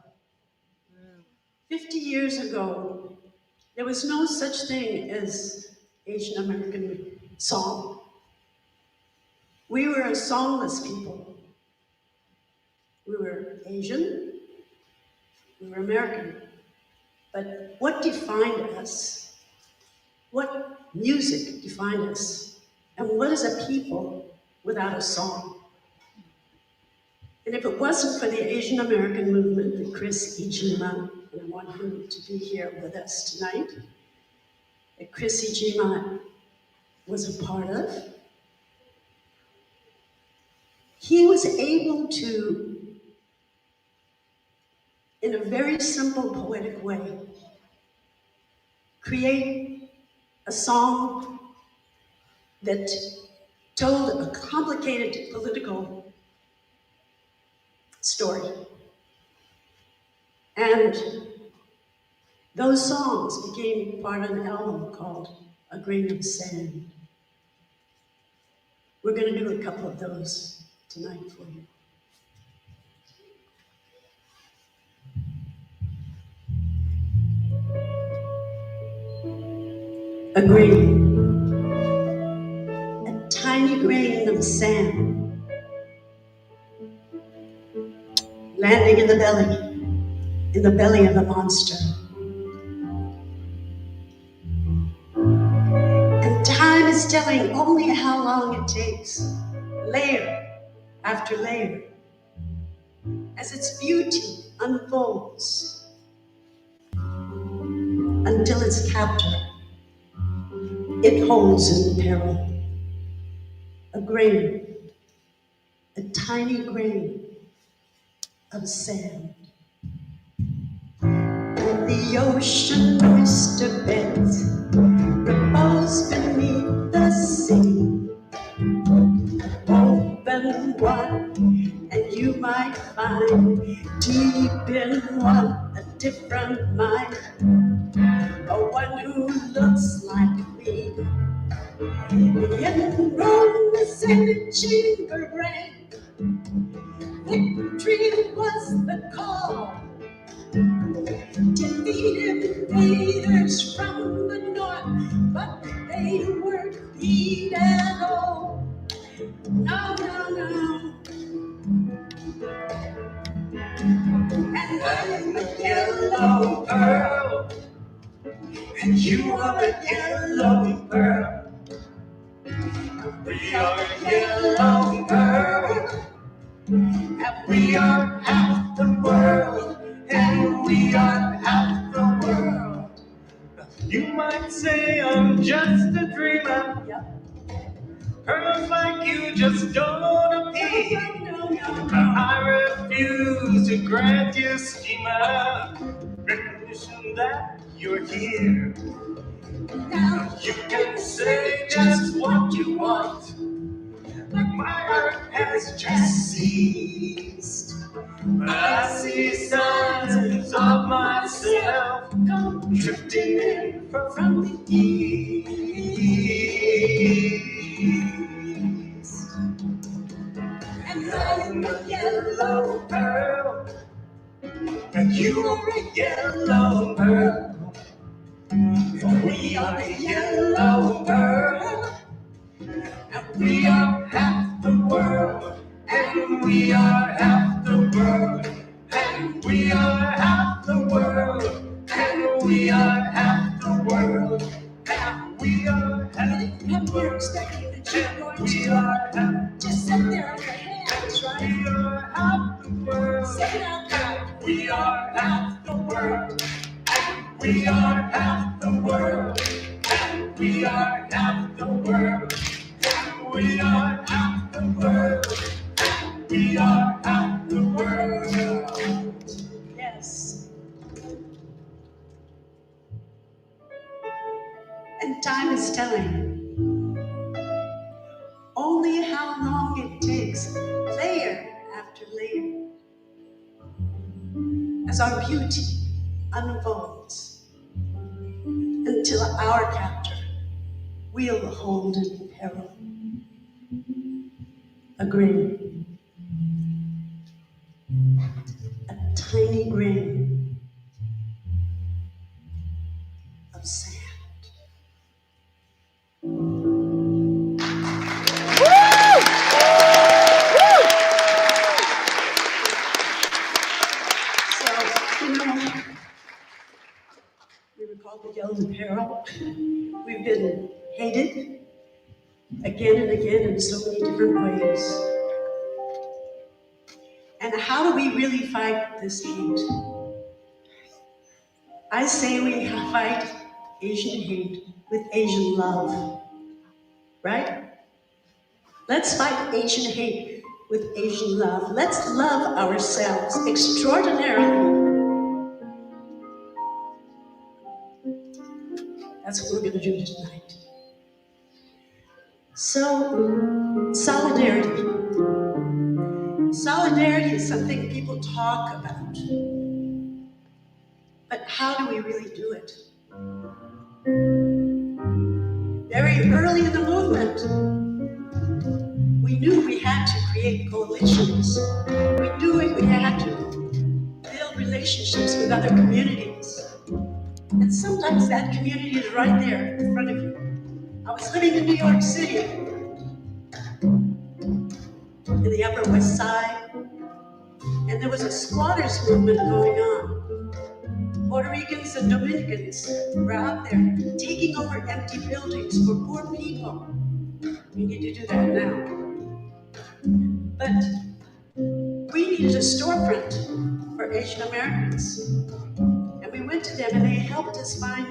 50 years ago, there was no such thing as Asian American song. We were a songless people. We were Asian, we were American. But what defined us? What music defined us? And what is a people without a song? And if it wasn't for the Asian American movement that Chris Ijima, and I want him to be here with us tonight, that Chris Ijima was a part of, he was able to, in a very simple poetic way, create a song that told a complicated political story. And those songs became part of an album called A Grain of Sand. We're going to do a couple of those tonight for you. A grain, a tiny grain of sand, landing in the belly of a monster. And time is telling only how long it takes, layer after layer, as its beauty unfolds, until its captor it holds in peril. A grain, a tiny grain of sand. And the ocean oyster beds repose beneath the sea. Open one, and you might find deep in one a different mind. A one who looks like me. In Rome, the Senate chamber rang. Victory was the call. Defeated invaders from the north, but they weren't beat at all. No, no, no. And I'm a yellow pearl, and you are a yellow pearl. We are a yellow pearl, and we are half the world, and we are half the world. You might say I'm just a dreamer. Pearls like you just don't appear. I refuse to grant you schema recognition that you're here. Now you can say just what you want, but my heart has just ceased. But I see signs of myself drifting in from the east. And I'm a yellow pearl, and you are a yellow pearl. We are a yellow pearl, and we are half the world, and we are half the world, and we are half the world, and we are half the world, and we are half the world, and we are half. Just sit there on your hands, right? We are half the world. Say it out loud. We are half the world. We are half the world, and We are half the world. We are half the world. We are half the world. Yes. And time is telling only how long it takes, layer after layer, as our beauty unfolds, until our captor we'll hold in peril. A grain, a tiny grain of sand. So, you know, we were called the Yellow Peril. We've been hated again and again in so many different ways. And how do we really fight this hate? I say we fight Asian hate with Asian love, right? Let's fight Asian hate with Asian love. Let's love ourselves extraordinarily. That's what we're going to do tonight. So, solidarity. Solidarity is something people talk about. But how do we really do it? Very early in the movement, we knew we had to create coalitions. We knew we had to build relationships with other communities. And sometimes that community is right there in front of you. I was living in New York City, in the Upper West Side, and there was a squatters movement going on. Puerto Ricans and Dominicans were out there taking over empty buildings for poor people. We need to do that now. But we needed a storefront for Asian Americans. And we went to them and they helped us find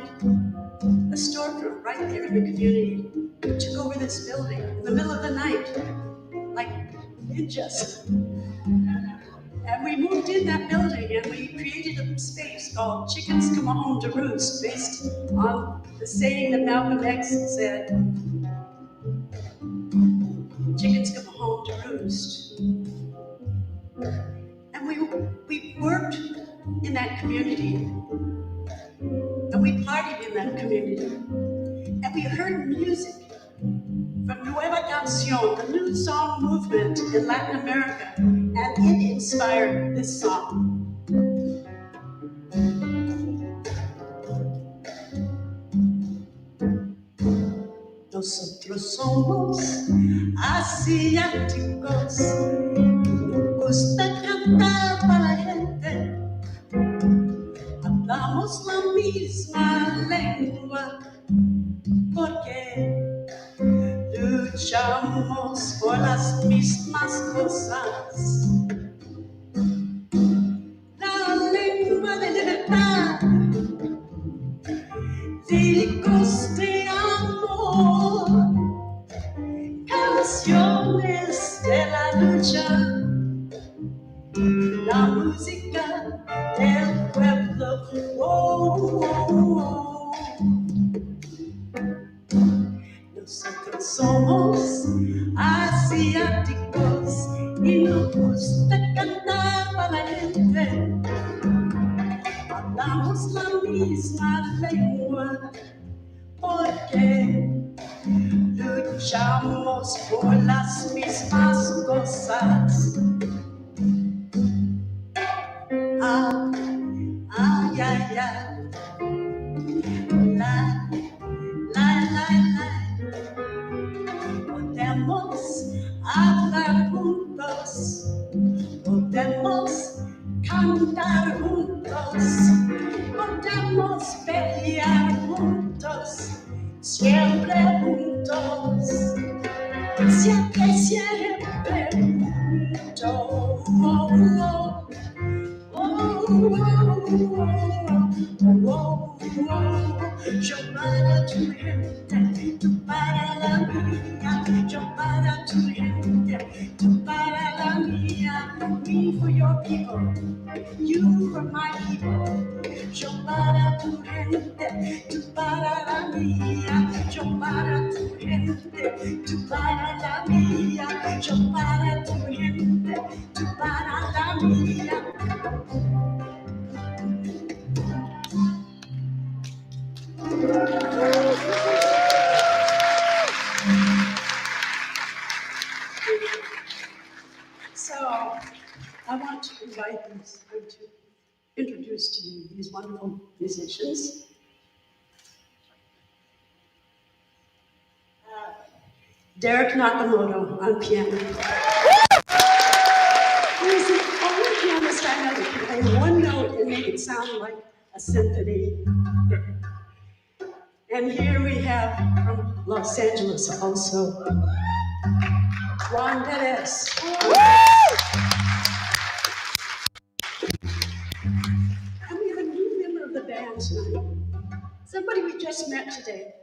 a storefront right there in the community. We took over this building in the middle of the night, like ninjas. And we moved in that building and we created a space called Chickens Come Home to Roost, based on the saying that Malcolm X said, chickens come home to roost. And we worked in that community. And we partied in that community. And we heard music from Nueva Canción, the new song movement in Latin America, and it inspired this song. Nosotros somos asiáticos, nos gusta cantar para la gente, hablamos la misma lengua, porque luchamos por las mismas cosas. La lengua de libertad, líricos de amor, canciones de la lucha, la música del pueblo. Oh, oh, oh. Nosotros somos asiáticos y nos gusta cantar para la gente. Hablamos la misma lengua porque luchamos por las mismas cosas. Ah, ay, ay, ay. La, la, la, la. Podemos hablar juntos, podemos cantar juntos, podemos pelear juntos, siempre juntos, siempre, siempre juntos. Oh, oh, oh, oh, oh, oh, oh. Yo para tu gente me for your people, you for my people. Yo para tu gente, tú para la mía. Yo para tu gente, tú para la mía. Yo para tu gente, tú para la mía. So, I want to introduce to you these wonderful musicians. Derek Nakamoto on piano. He's the only pianist I know that can play one note and make it sound like a symphony. And here we have from Los Angeles also, Juan Perez. And we have a new member of the band tonight. Somebody we just met today.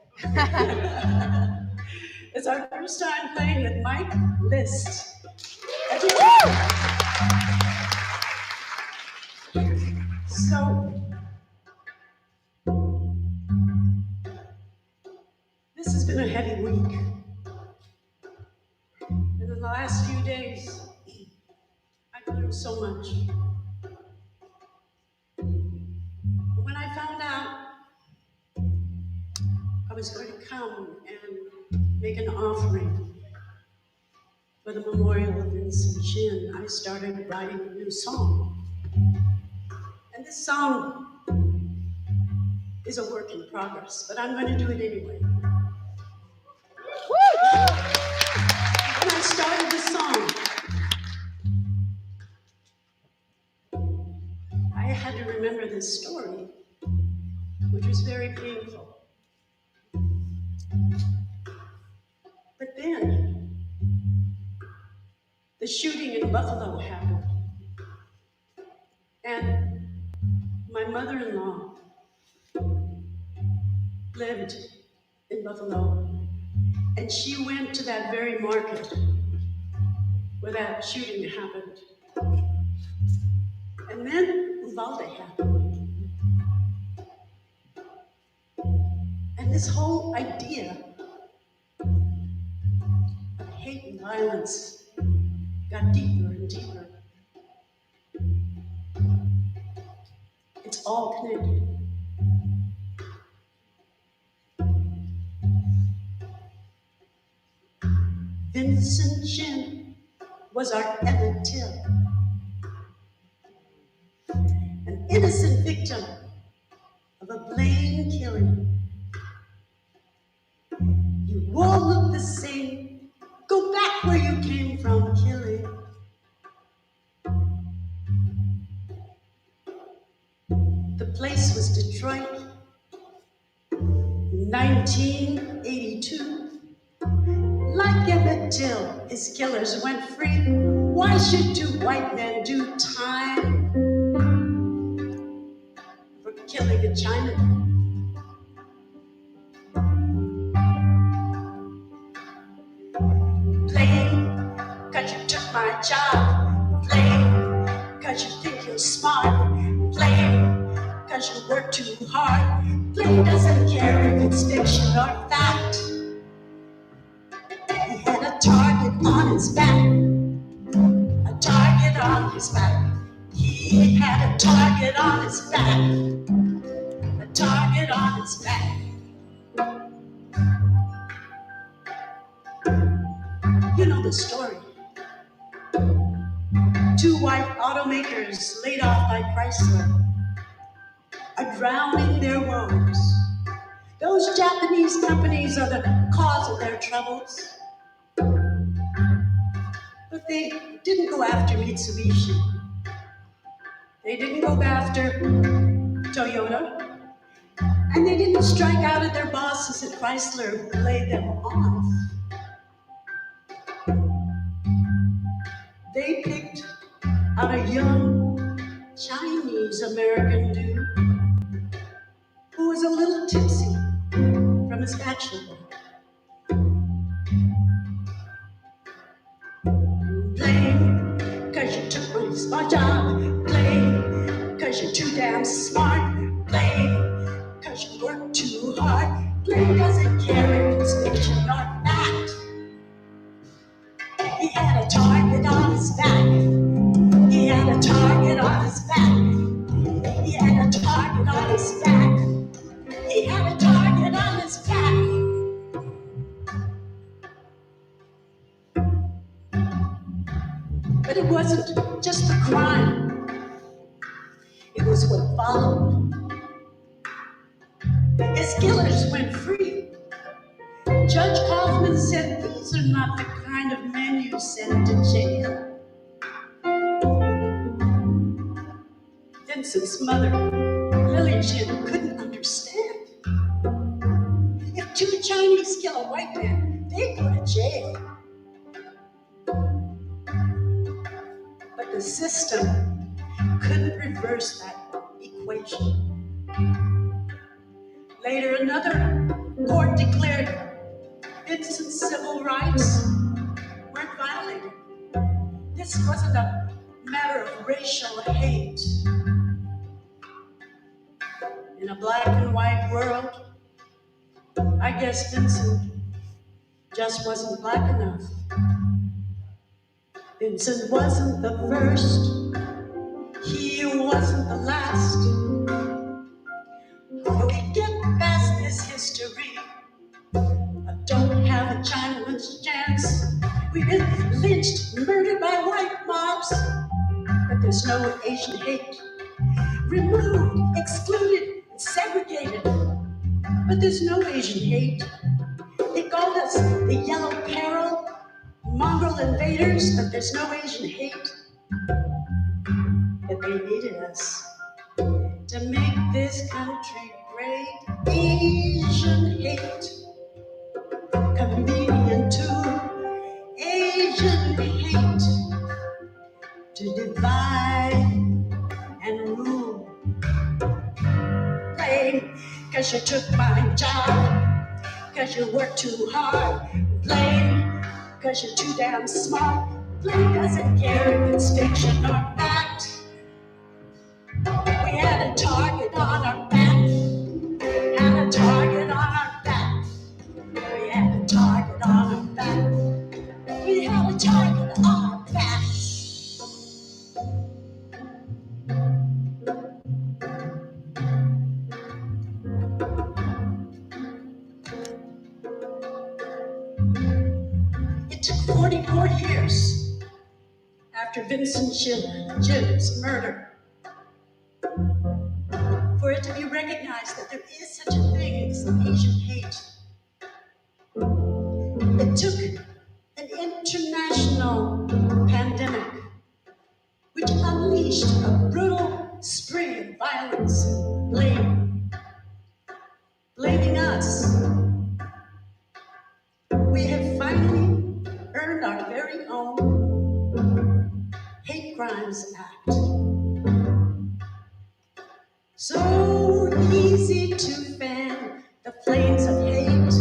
It's our first time playing with Mike List. So, this has been a heavy week. And in the last few days, I've learned so much. But when I found out I was going to come and make an offering for the memorial of Vincent Chin, I started writing a new song. And this song is a work in progress, but I'm going to do it anyway. When I started this song, I had to remember this story, which was very painful. But then, the shooting in Buffalo happened. And my mother-in-law lived in Buffalo, and she went to that very market where that shooting happened. And then Uvalde happened. And this whole idea of hate and violence got deeper and deeper. It's all connected. Vincent Chin was our Emmett Till, an innocent victim of a blatant killing. You all look the same. Go back where you came from, killing. The place was Detroit, 1982. Like Emmett Till, his killers went free. Why should two white men do time for killing a Chinaman? Blame, 'cause you took my job. Blame, 'cause you think you're smart. Blame, 'cause you work too hard. Blame doesn't care if it's fiction or fact. He had a target on his back. A target on his back. He had a target on his back. A target on his back. You know the story. Two white automakers laid off by Chrysler are drowning their woes. Those Japanese companies are the cause of their troubles. But they didn't go after Mitsubishi. They didn't go after Toyota. And they didn't strike out at their bosses at Chrysler who laid them off. They picked out a young Chinese American dude who was a little tipsy from his bachelor. Blame, 'cause you took my smart job. Blame, 'cause you're too damn smart. Blame, 'cause you work too hard. Blame doesn't care if it's fiction or fact. He had a target on his back. He had a target on his back. He had a target on his back. He had a target on his back. But it wasn't just the crime. It was what followed. His killers went free. Judge Kaufman said, these are not the kind of men you send to jail. Vincent's mother, Lily Chin, couldn't understand. If two Chinese kill a white man, they go to jail. But the system couldn't reverse that equation. Later, another court declared Vincent's civil rights weren't violated. This wasn't a matter of racial hate. In a black and white world, I guess Vincent just wasn't black enough. Vincent wasn't the first. He wasn't the last. When we get past this history, I don't have a Chinaman's chance. We've been lynched, murdered by white mobs, but there's no Asian hate. Removed, excluded, and segregated, but there's no Asian hate. They called us the Yellow Peril, mongrel invaders, but there's no Asian hate. But they needed us to make this country great. Asian hate, convenient too. Asian hate, to divide and rule. Blame, 'cause you took my job, 'cause you work too hard. Blame, 'cause you're too damn smart. Blame doesn't care if it's fiction or fact. We had a target on our back. Had a target on our back. We had a target on our back. We had a target on our back. It took 44 years after Vincent Chin's murder for it to be recognized that there is such a thing as Asian hate. It took an international pandemic which unleashed a brutal spree of violence and blame. Blaming us. We have finally earned our very own Hate Crimes Act. So easy to fan the flames of hate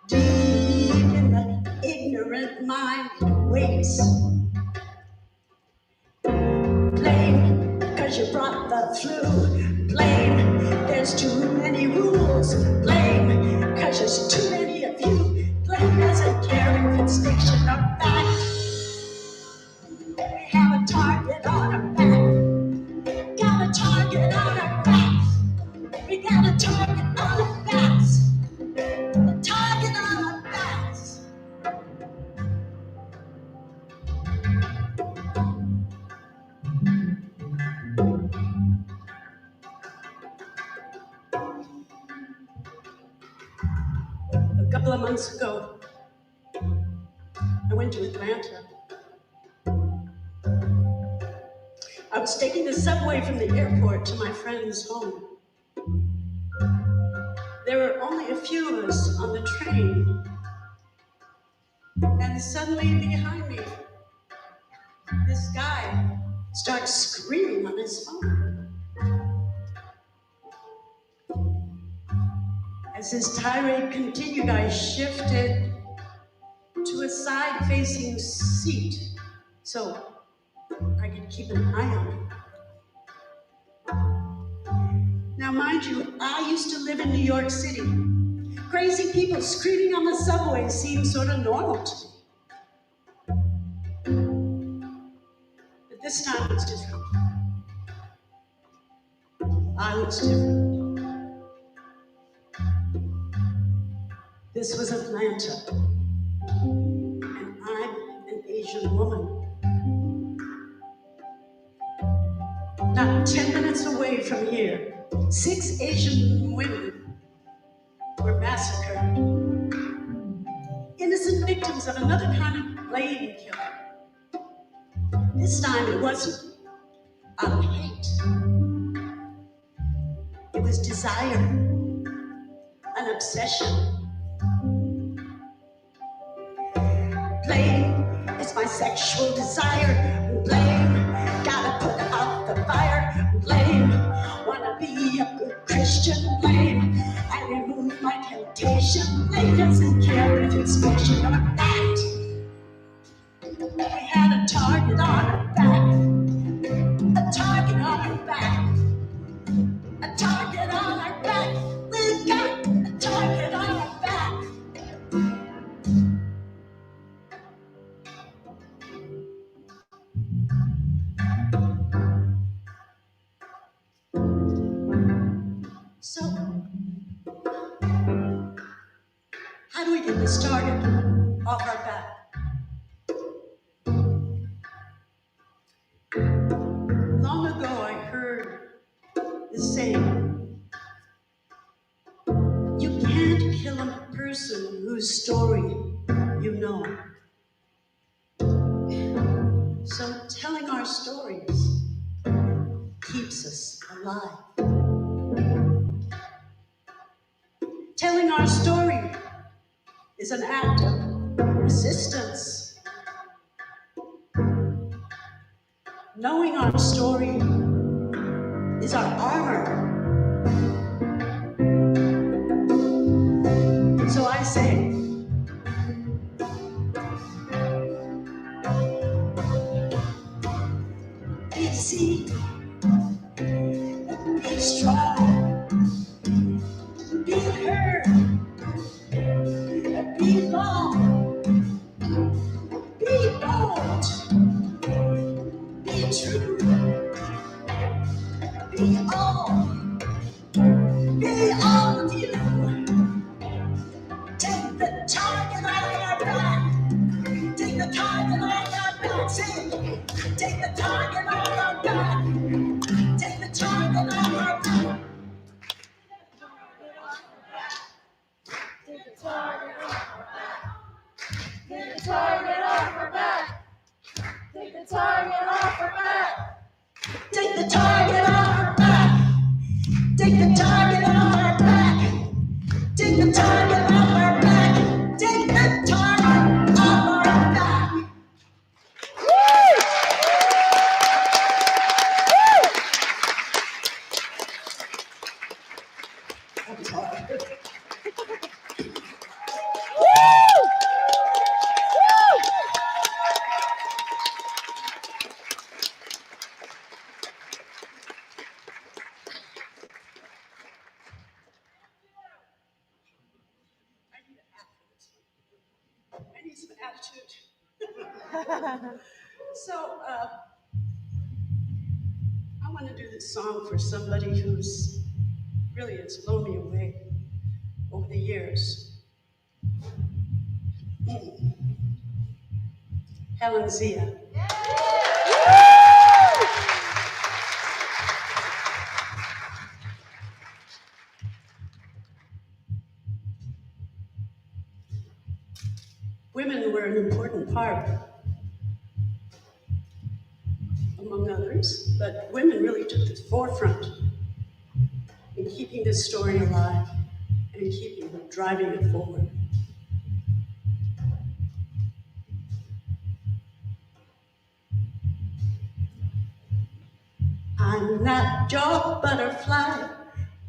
deep in the ignorant mind waits. Blame, 'cause you brought the flu. Blame, there's too many rules. Blame, 'cause there's too many of you. Blame doesn't care if it's fiction or fact. We have a target on our back. Got a target on our backs. We got a target on our backs. A target on our backs. A couple of months ago, I went to Atlanta. I was taking the subway from the airport to my friend's home. There were only a few of us on the train. And suddenly behind me, this guy starts screaming on his phone. As his tirade continued, I shifted to a side-facing seat So I can keep an eye on it. Now, mind you, I used to live in New York City. Crazy people screaming on the subway seemed sort of normal to me. But this time it's different. I was different. This was Atlanta, and I'm an Asian woman. Not 10 minutes away from here, 6 Asian women were massacred. Innocent victims of another kind of blame killing. This time it wasn't out of hate. It was desire, an obsession. Blame is my sexual desire. Blame, gotta put out the fire. Blame, wanna be a good Christian. Blame, I remove my temptation. Blame doesn't care if it's fiction or fact. We had a target on our back. A target on our back. A target on our back. We've got a target on our back. So, how do we get this target off our back? Long ago, I heard this saying, you can't kill a person whose story you know. So telling our stories keeps us alive. Telling our story is an act of resistance. Knowing our story is our armor. So I say, be seen, be strong, be heard, be long, be bold, be true, be all of you. Take the target off our back. Take the target off our back. Say it. Take the target off our back. Take the target off our back. Take the target off our back. Take the target off our back. Take the target off our back. Take the target off our back. Take the target off our back. Take the target off our back. Take the target off our back. That was hard. I need some attitude. So, I want to do this song for somebody who's really has blown me away over the years. Helen Zia. Women were an important part, among others, but women really took the forefront in keeping this story alive and in keeping it, driving it forward. I'm not your butterfly,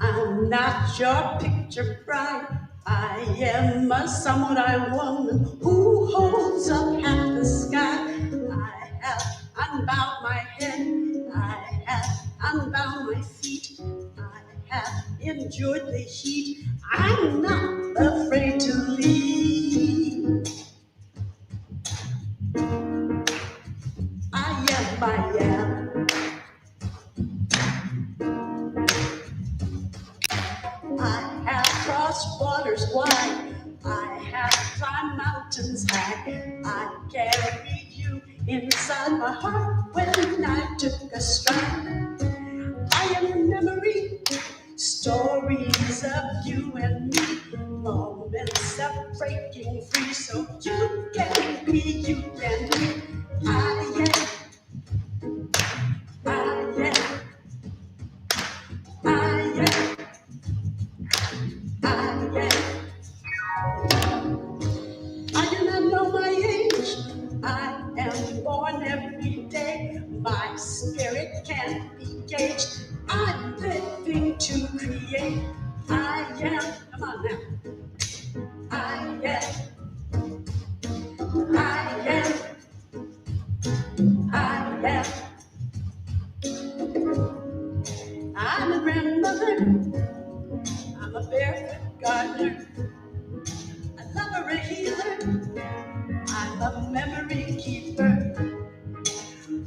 I'm not your picture bride. I am a samurai woman who holds up half the sky. I have unbowed my head, I have unbound my feet, I have endured the heat. I'm not afraid to leave. I am. I have crossed waters wide, I have climbed mountains high, I carried you inside my heart when I took a stride. I am your memory, stories of you and me, moments of breaking free, so you can be, you can be. I am, I am, I am, I am. I do not know my age, I am born every day, my spirit can't be gauged, I'm living to create. I am, come on now. I am, I am, I am. I'm a grandmother, I'm a barefoot gardener, a lover, a healer, I'm a memory keeper.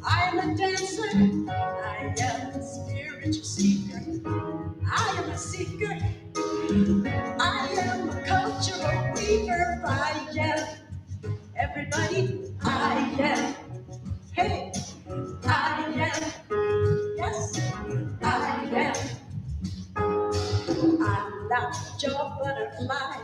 I am a dancer, I am a spiritual seeker, I am a seeker, I am a cultural weaver. I am everybody, I am. Hey, I am, yes, I am. I'm not your butterfly,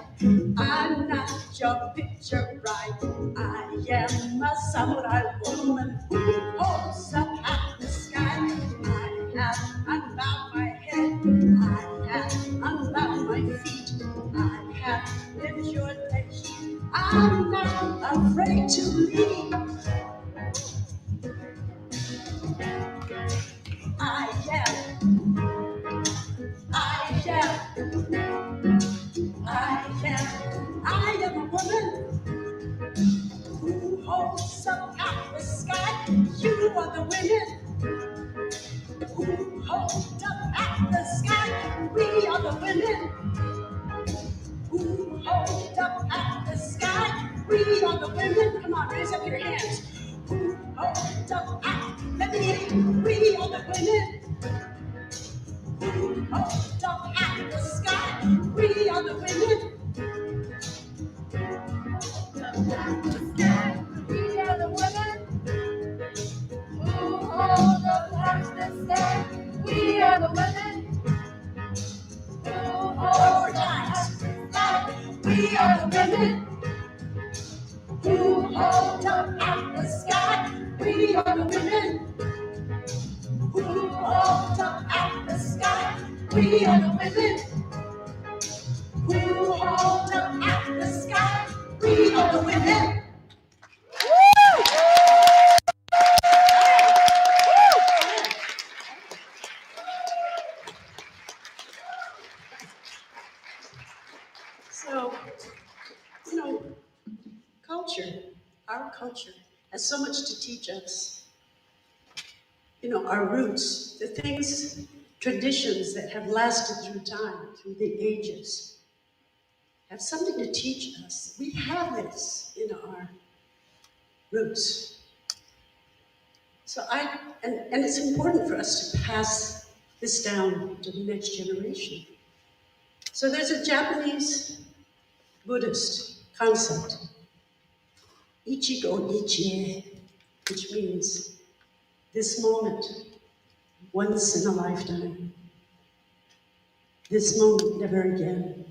I'm not your picture bride. I am a samurai woman who holds up at the sky. I have unbound my head, I have unbound my feet, I have endured the heat. I'm not afraid to leave. I am, I am, I am a woman who holds up at the sky. You are the women who hold up at the sky. We are the women who hold up at the sky. We are the women, come on, raise up your hands. Who hold up at, let me hear you. We are the women who hold up at the sky. We are the women. We are the women who hold up at the sky. We are the women who hold up at the sky. We are the women who hold up at the sky. We are the women who hold up at the sky. We are the women who hold up at the sky. We are the women. So, you know, culture, our culture, has so much to teach us. You know, our roots, the things, traditions that have lasted through time, through the ages, have something to teach us. We have this in our roots. So and it's important for us to pass this down to the next generation. So there's a Japanese Buddhist concept, Ichigo Ichie, which means this moment, once in a lifetime. This moment, never again.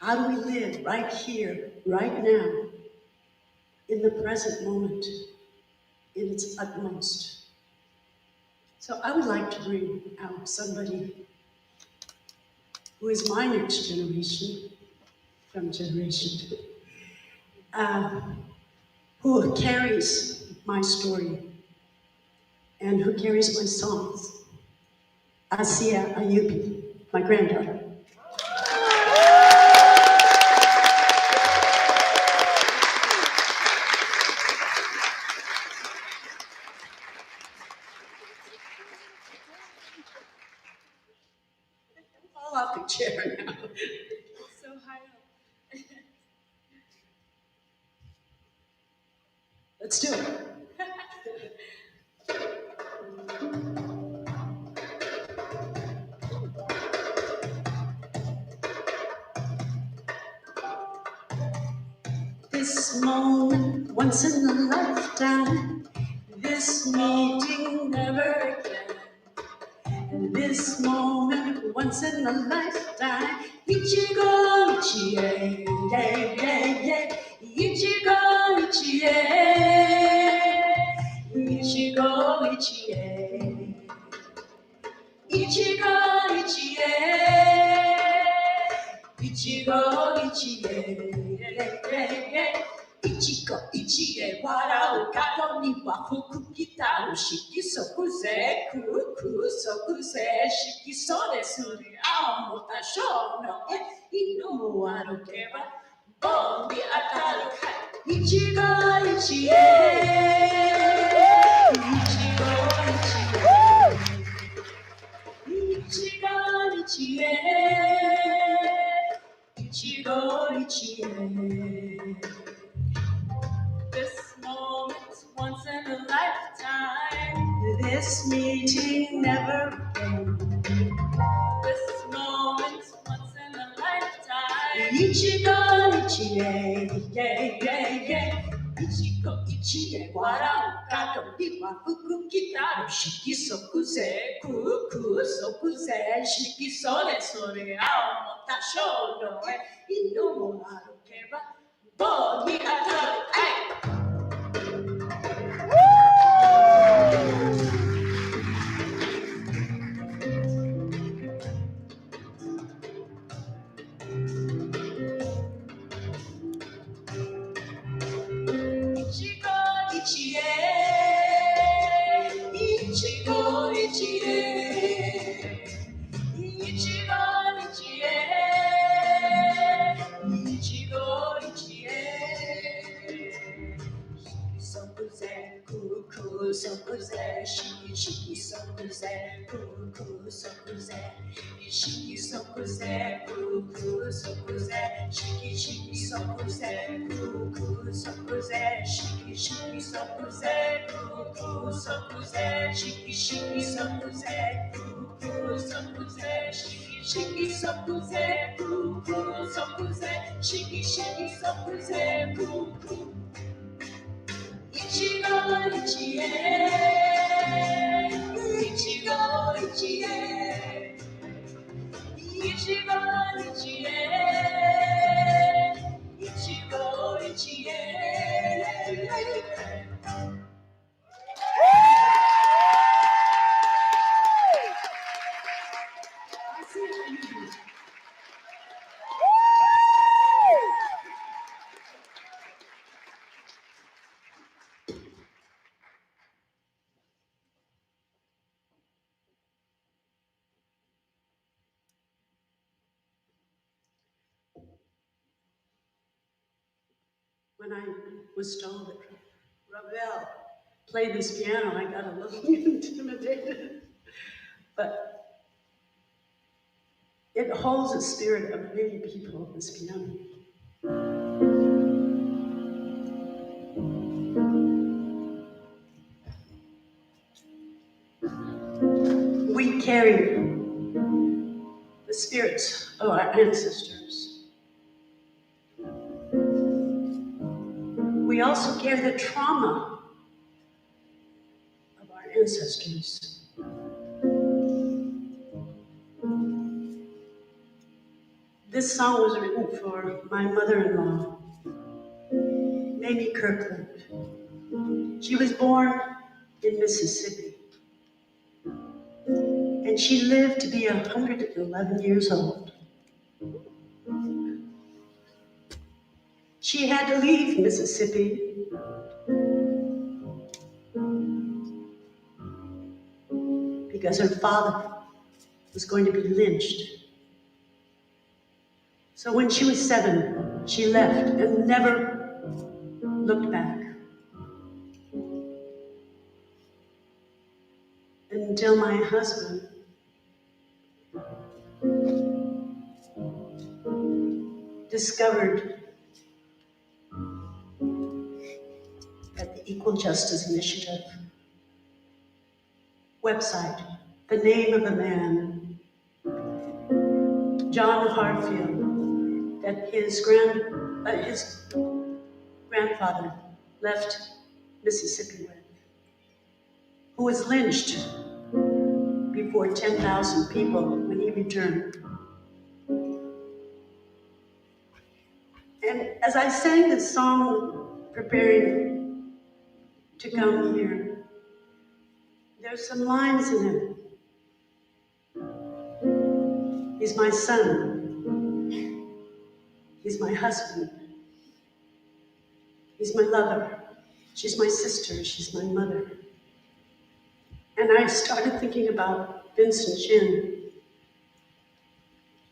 How do we live right here, right now, in the present moment, in its utmost? So I would like to bring out somebody who is my next generation, who carries my story and who carries my songs. Asia Ayubi, my granddaughter. off the chair now. It's so high up. Let's do it. This moment, once in a lifetime. This meeting never again. This moment, once in a lifetime. Ichigo, ichie, yeah, yeah, yeah. Ichigo, ichie. Ichigo, ichie. Ichigo, ichie. Ichigo, ichie, yeah, yeah. Ichigo, ichie, wara o kato ni wa fuku kita o shiki soku ze, kuku soku ze, shiki sore suri, ao mota sho no e, inu mo aru keba, bondi ataru kai. Ichigo, ichie, ichigo, ichie, ichigo, ichie. Ichigo, ichie. This moment, once in a lifetime. This meeting never again. This moment, once in a lifetime. Ichigo, ichie, yeah, yeah, yeah. Ichigo, ichie, wara o kato ni wa fuku kitaru. Shiki soku ze, kuku soku ze, shiki sore sore, ao mota sho no e, inu mo aru keba, bo ni ataru, ai. Ichigo, ichie, ichigo, ichie, ichigo, ichie, ichigo, ichie. Sokuze, kuku, sokuze, shiki, shiki, sokuze, kuku, sokuze, shiki, sokuze, kuku, sokuze, shiki, shiki, sokuze, kuku, sokuze, shiki, shiki, sokuze, kuku, sokuze, shiki, shiki, sokuze, kuku, sokuze, shiki, shiki, sokuze, kuku, sokuze, shiki, shiki, sokuze, kuku. Ichigo, ichie, ichigo, ichie, ichigo, ichie, ichigo, ichie. When I was told that Ravel played this piano, I got a little intimidated. But it holds the spirit of many people, this piano. We carry the spirits of our ancestors. We also carry the trauma of our ancestors. This song was written for my mother-in-law, Mamie Kirkland. She was born in Mississippi, and she lived to be 111 years old. She had to leave Mississippi because her father was going to be lynched. So when she was 7, she left and never looked back. Until my husband discovered at the Equal Justice Initiative website the name of a man, John Hartfield, that his grandfather left Mississippi with, who was lynched before 10,000 people when he returned. And as I sang this song, preparing to come here, there's some lines in it. He's my son. He's my husband. He's my lover. She's my sister. She's my mother. And I started thinking about Vincent Chin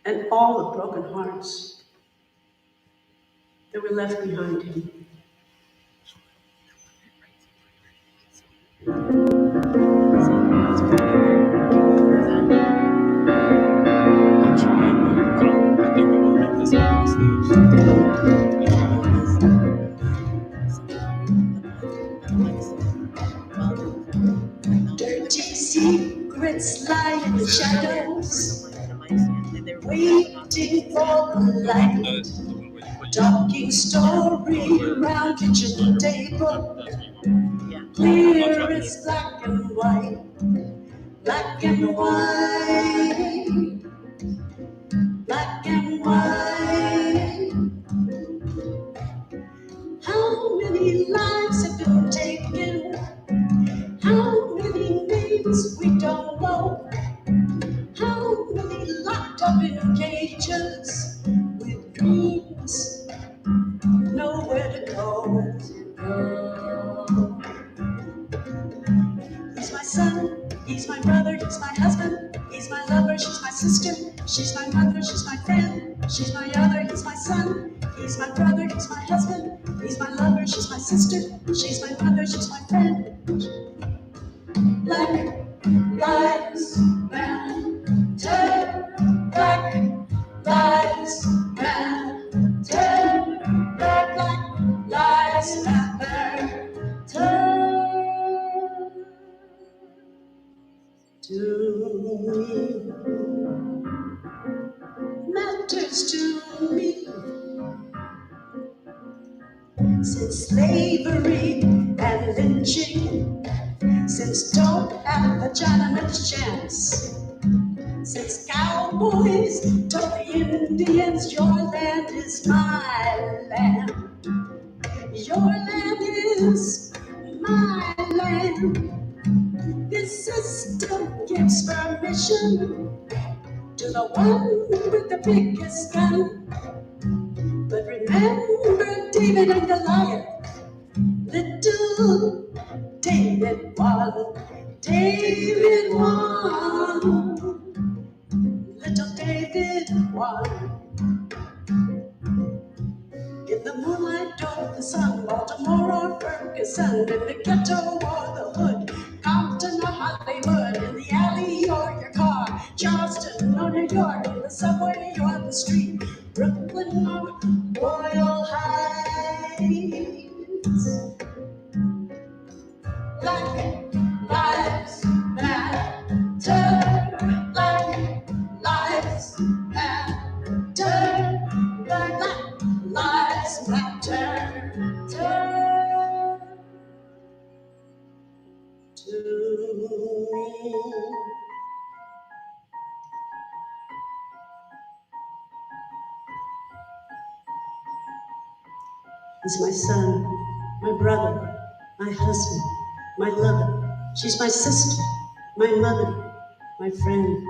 and all the broken hearts that were left behind him. Dirty secrets lie in the shadows, waiting for the light. Talking story around kitchen table, clear as black and white, black and white, black and white. How many lives have been taken? How many names we don't know? How many locked up in cages with dreams nowhere to go? He's my son, he's my brother, he's my husband, he's my lover, she's my sister, she's my mother, she's my friend, she's my other, he's my son, he's my brother, he's my husband, he's my lover, she's my sister, she's my mother, she's my friend. Black lives matter, black lives matter, black lives matter to me, matters to me. Since slavery and lynching, since don't have a Chinaman's chance, since cowboys told the Indians your land is my land, your land is my land. This system gives permission to the one with the biggest gun. But remember David and Goliath, little David won, David won, little David won. In the moonlight or the sun, Baltimore or Ferguson, in the ghetto or the hood, Compton or Hollywood, in the alley or your car, Charleston or New York, in the subway or the street, Brooklyn or Royal Heights. Black lives matter, black lives matter, black lives matter to me. He's my son, my brother, my husband, my lover. She's my sister, my mother, my friend,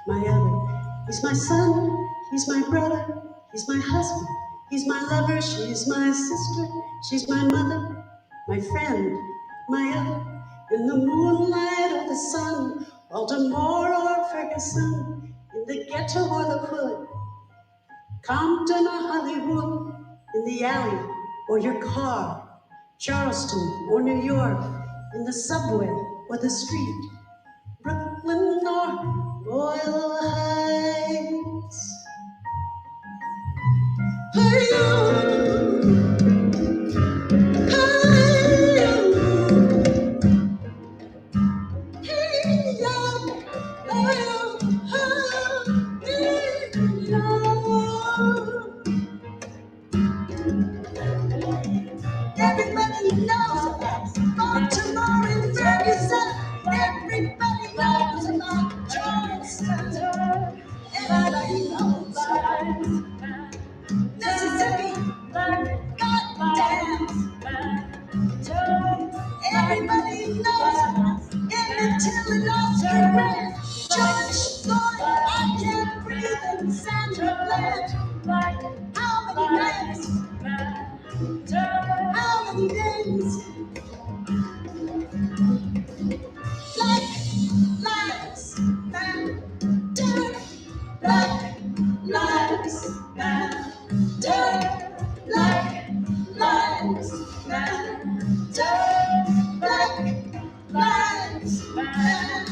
my other. He's my son, he's my brother, he's my husband, he's my lover, she's my sister, she's my mother, my friend, my other. In the moonlight or the sun, Baltimore or Ferguson, in the ghetto or the hood, Compton or Hollywood, in the alley or your car, Charleston or New York, in the subway or the street, Brooklyn or Royal Heights. knows in the Telenor terrain. George Floyd, I can't breathe in Sandra Bland. How many days? How many days? Black lives matter. Black lives matter. Black lives matter. Black lives matter.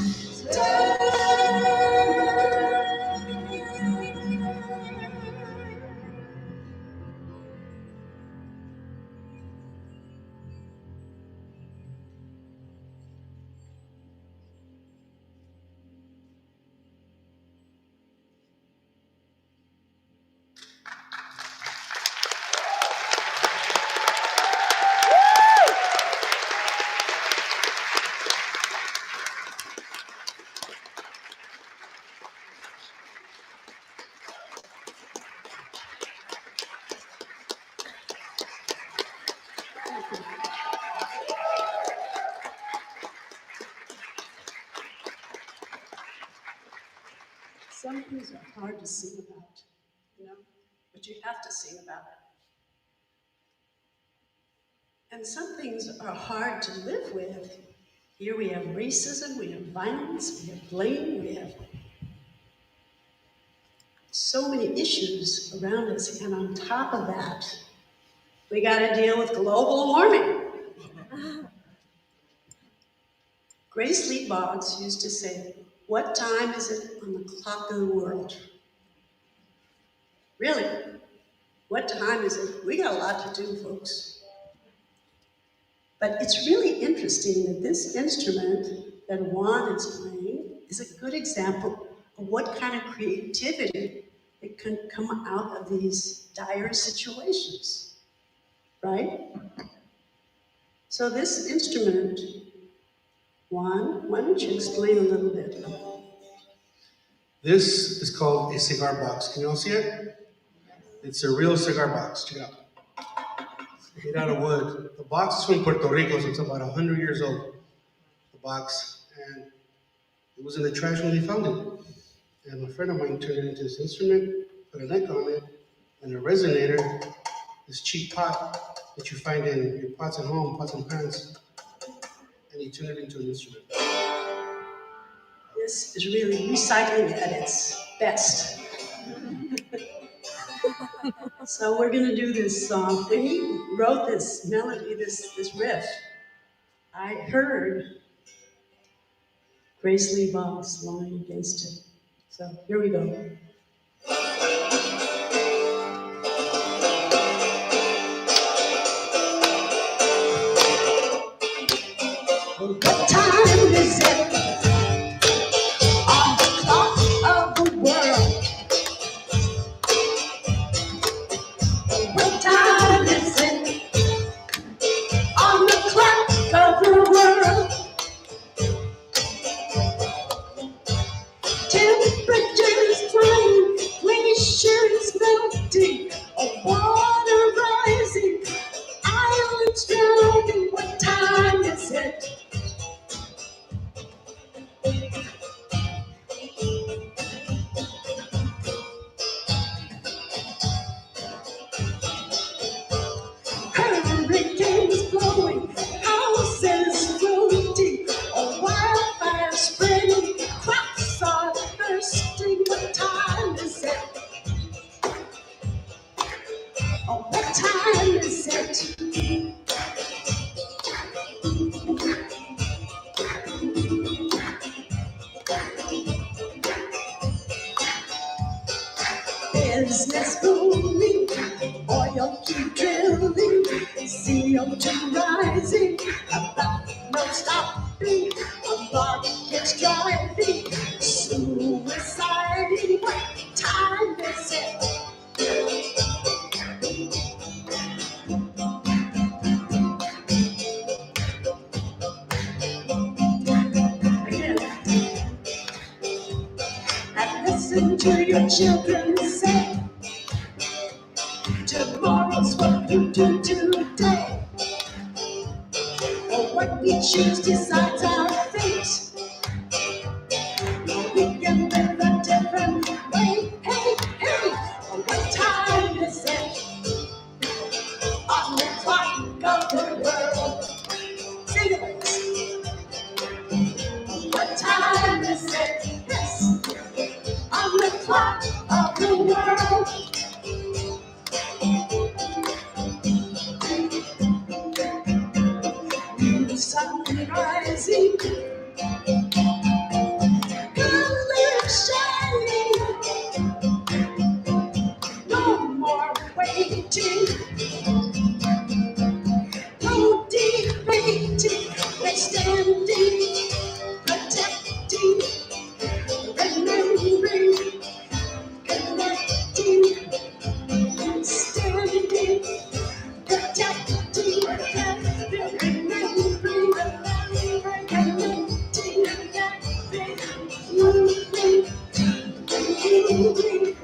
Some things are hard to sing about, but you have to sing about it. And some things are hard to live with. Here we have racism, we have violence, we have blame, we have so many issues around us. And on top of that, we got to deal with global warming. Grace Lee Boggs used to say, "What time is it on the clock of the world?" Really, what time is it? We got a lot to do, folks. But it's really interesting that this instrument that Juan is playing is a good example of what kind of creativity that can come out of these dire situations, right? So this instrument, Juan, why don't you explain a little bit? This is called a cigar box. Can you all see it? It's a real cigar box. Check it out. It's made out of wood. The box is from Puerto Rico, so it's about 100 years old. The box, and it was in the trash when they found it. And a friend of mine turned it into this instrument, put a neck on it, and a resonator, this cheap pot that you find in your pots at home, pots and pans, and he turned it into an instrument. This is really recycling at its best. So we're gonna do this song. When he wrote this melody, this riff, I heard Grace Lee Boggs line against it. So here we go. What time is it on the clock of the world? What time is it on the clock of the world? Temperatures flying, glaciers melting, water rising, islands drowning. What time is it? Hurricanes blowing, houses floating, wildfire spreading, crops are bursting. What time is it? Oh, what time is it? Business booming, oil keep drilling, CO2 rising, about no stopping, rockets driving, suiciding. What time is it? Again. And listen to your children say, tomorrow's what you do today, or what we choose Change decides our fate. We can live a different way. Hey, hey, what time is it? On the clock of the world. Sing it. What time is it? Yes. On the clock of the world. The sun rising, colors shining. No more waiting, no debating. We're standing, protecting, remembering, connecting, standing, protecting, remembering, connecting, moving, moving,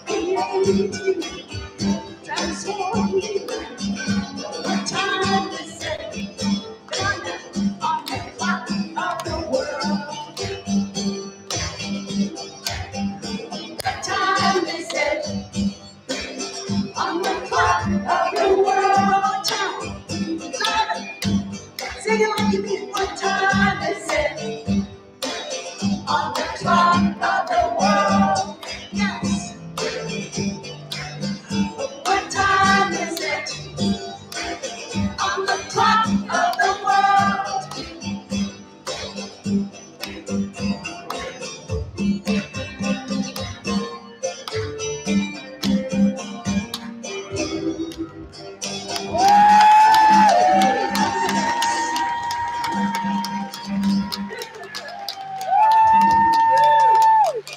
creating, transforming. What time is it? On the clock of the world. What time is it? On the clock of the world. Time. Sing it like you mean. What time is it? On the clock of the world. Yes. What time is it? On the clock of the world.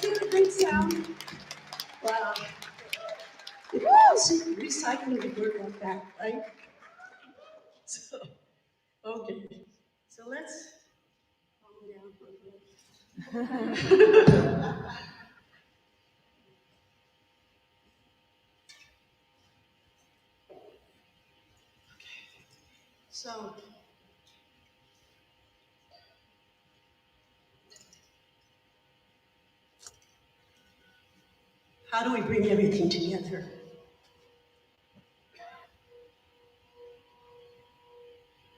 Did a great sound. Wow. It was recycling would work like that, right? So, okay. So let's calm down for a minute. So, how do we bring everything together?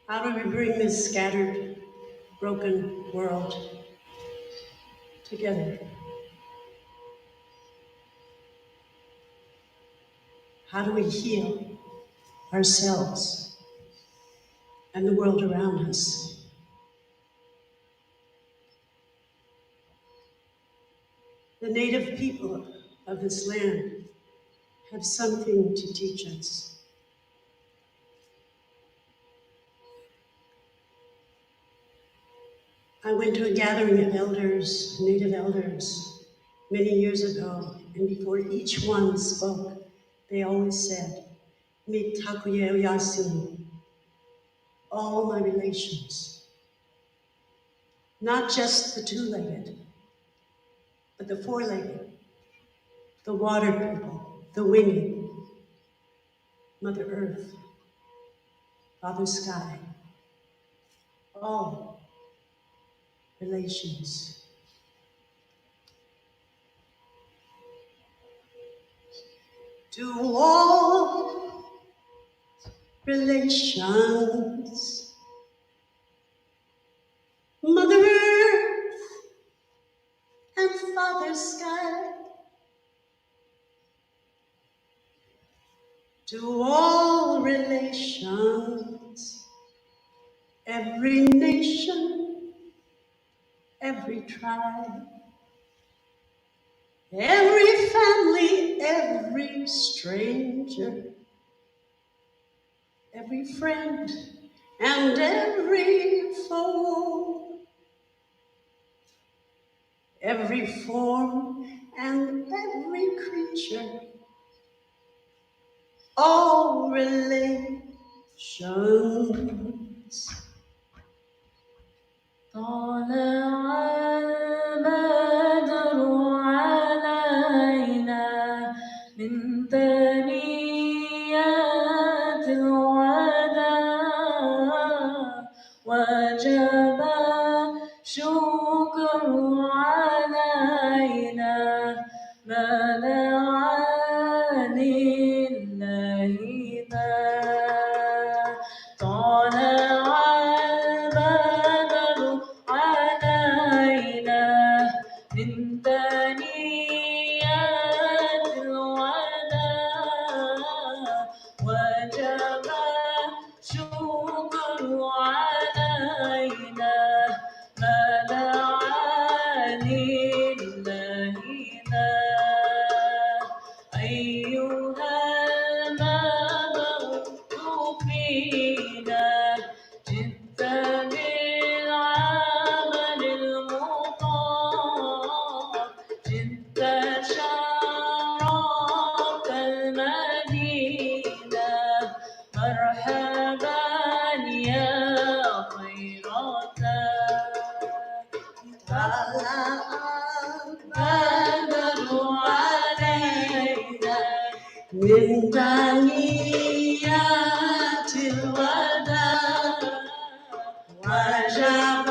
How do we bring this scattered, broken world together? How do we heal ourselves and the world around us? The native people of this land have something to teach us. I went to a gathering of elders, native elders, many years ago, and before each one spoke, they always said, "Mi takuye yasin," all my relations. Not just the two-legged, but the four-legged, the water people, the winged, Mother Earth, Father Sky, all relations. To all relations, Mother Earth and Father Sky. To all relations, every nation, every tribe, every family, every stranger, every friend, and every foe, every form and every creature, all relations. طلع البدر علينا من ثنيات الوداع وجب شكر علينا ما دعا لله ذا طلع البدر علينا من ثنيات الوداع وجب شكر علينا ما دعا لله ذا أيها المبعوث فينا جئت بالعمل المطاع جئت شرفت المدينة مرحبا يا خير طلع البدر علينا من ثنيات الوداع وجب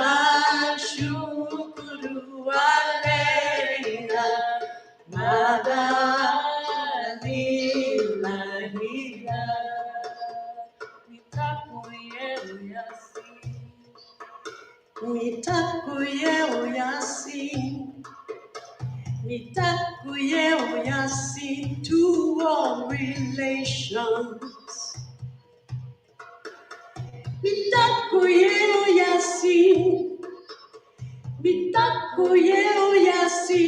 الشكر علينا ما دعا لله ذا Nitakuye uyasi, nitakuye uyasi to all relations. Nitakuye uyasi, nitakuye uyasi,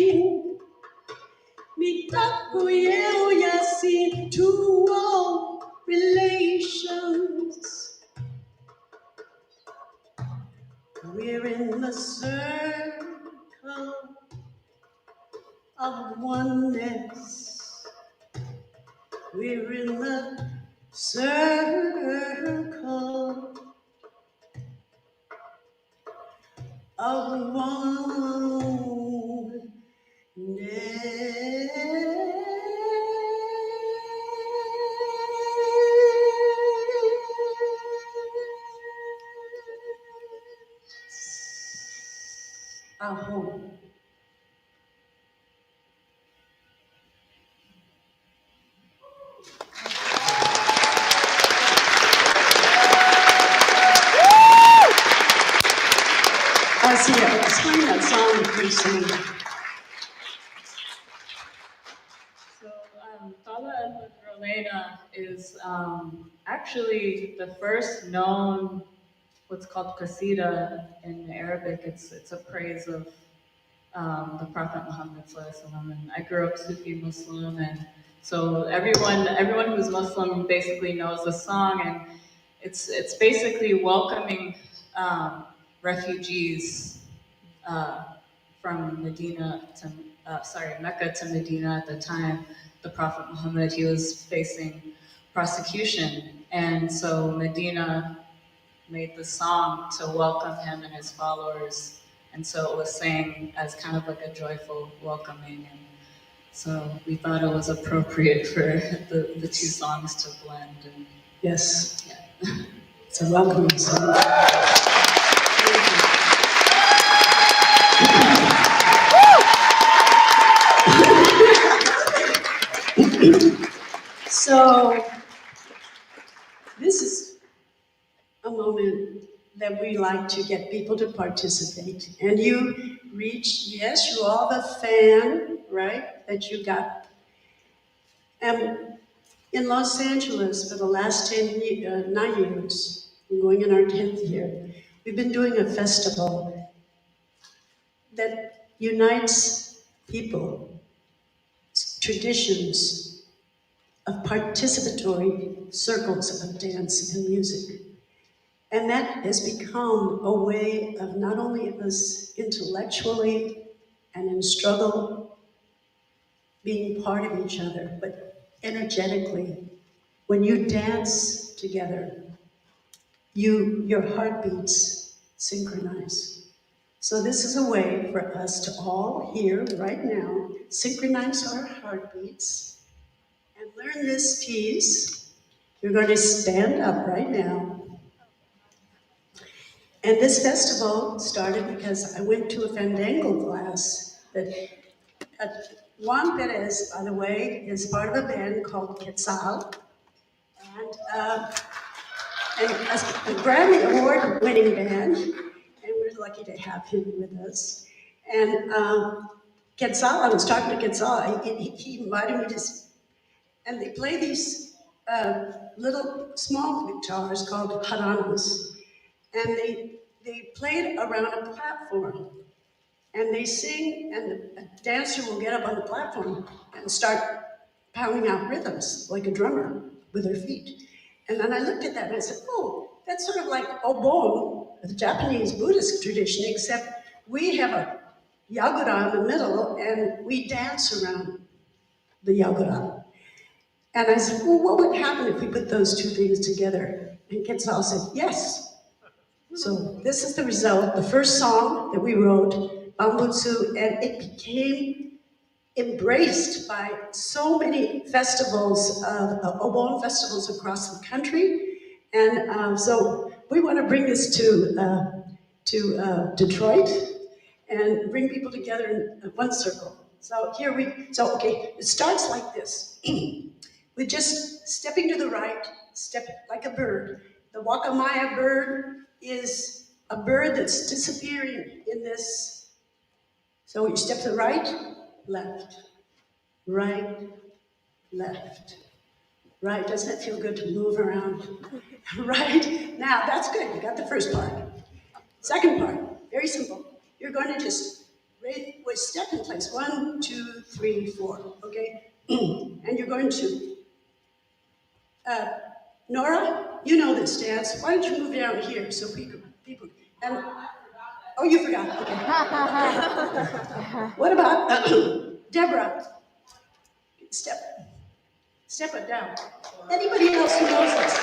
nitakuye uyasi to all relations. We're in the circle of oneness. We're in the circle of oneness. Aho. Sing that song, please sing. So, Tala El Rolena is actually the first known, what's called qasida in Arabic. It's a praise of the Prophet Muhammad ﷺ. And I grew up Sufi Muslim, and so everyone who's Muslim basically knows the song, and it's basically welcoming refugees from Mecca to Medina at the time. The Prophet Muhammad, he was facing prosecution, and so Medina made the song to welcome him and his followers, and so it was sang as kind of like a joyful welcoming, and so we thought it was appropriate for the two songs to blend. And yes, yeah. It's a welcoming song. So, this is a moment that we like to get people to participate. And you all the fan, right, that you got. And in Los Angeles for the last 9 years, we're going in our 10th year, we've been doing a festival that unites people, traditions, of participatory circles of dance and music. And that has become a way of not only us intellectually and in struggle being part of each other, but energetically. When you dance together, your heartbeats synchronize. So this is a way for us to all here right now synchronize our heartbeats and learn this piece. You're going to stand up right now. And this festival started because I went to a fandango class that Juan Perez, by the way, is part of a band called Quetzal, and a Grammy Award-winning band, and we're lucky to have him with us. And Quetzal, I was talking to Quetzal, he invited me to, and they play these little small guitars called jaranas, and they play it around a platform, and they sing, and a dancer will get up on the platform and start pounding out rhythms like a drummer with her feet. And then I looked at that and I said, oh, that's sort of like obon, the Japanese Buddhist tradition, except we have a yagura in the middle and we dance around the yagura. And I said, well, what would happen if we put those two things together? And Quetzal said, yes. So this is the result, the first song that we wrote, Bambutsu, and it became embraced by so many festivals, Obon festivals across the country. And so we want to bring this to Detroit and bring people together in one circle. So okay, it starts like this. With just stepping to the right, step like a bird. The Wakamaya bird is a bird that's disappearing in this. So you step to the right, left, right, left, right. Doesn't it feel good to move around? Right? Now, that's good. You got the first part. Second part, very simple. You're going to just step in place. 1, 2, 3, 4, okay? And you're going to, Nora, you know this dance. Why don't you move down here so people, and, oh, you forgot, okay. What about Deborah? Step it down. Anybody else who knows this?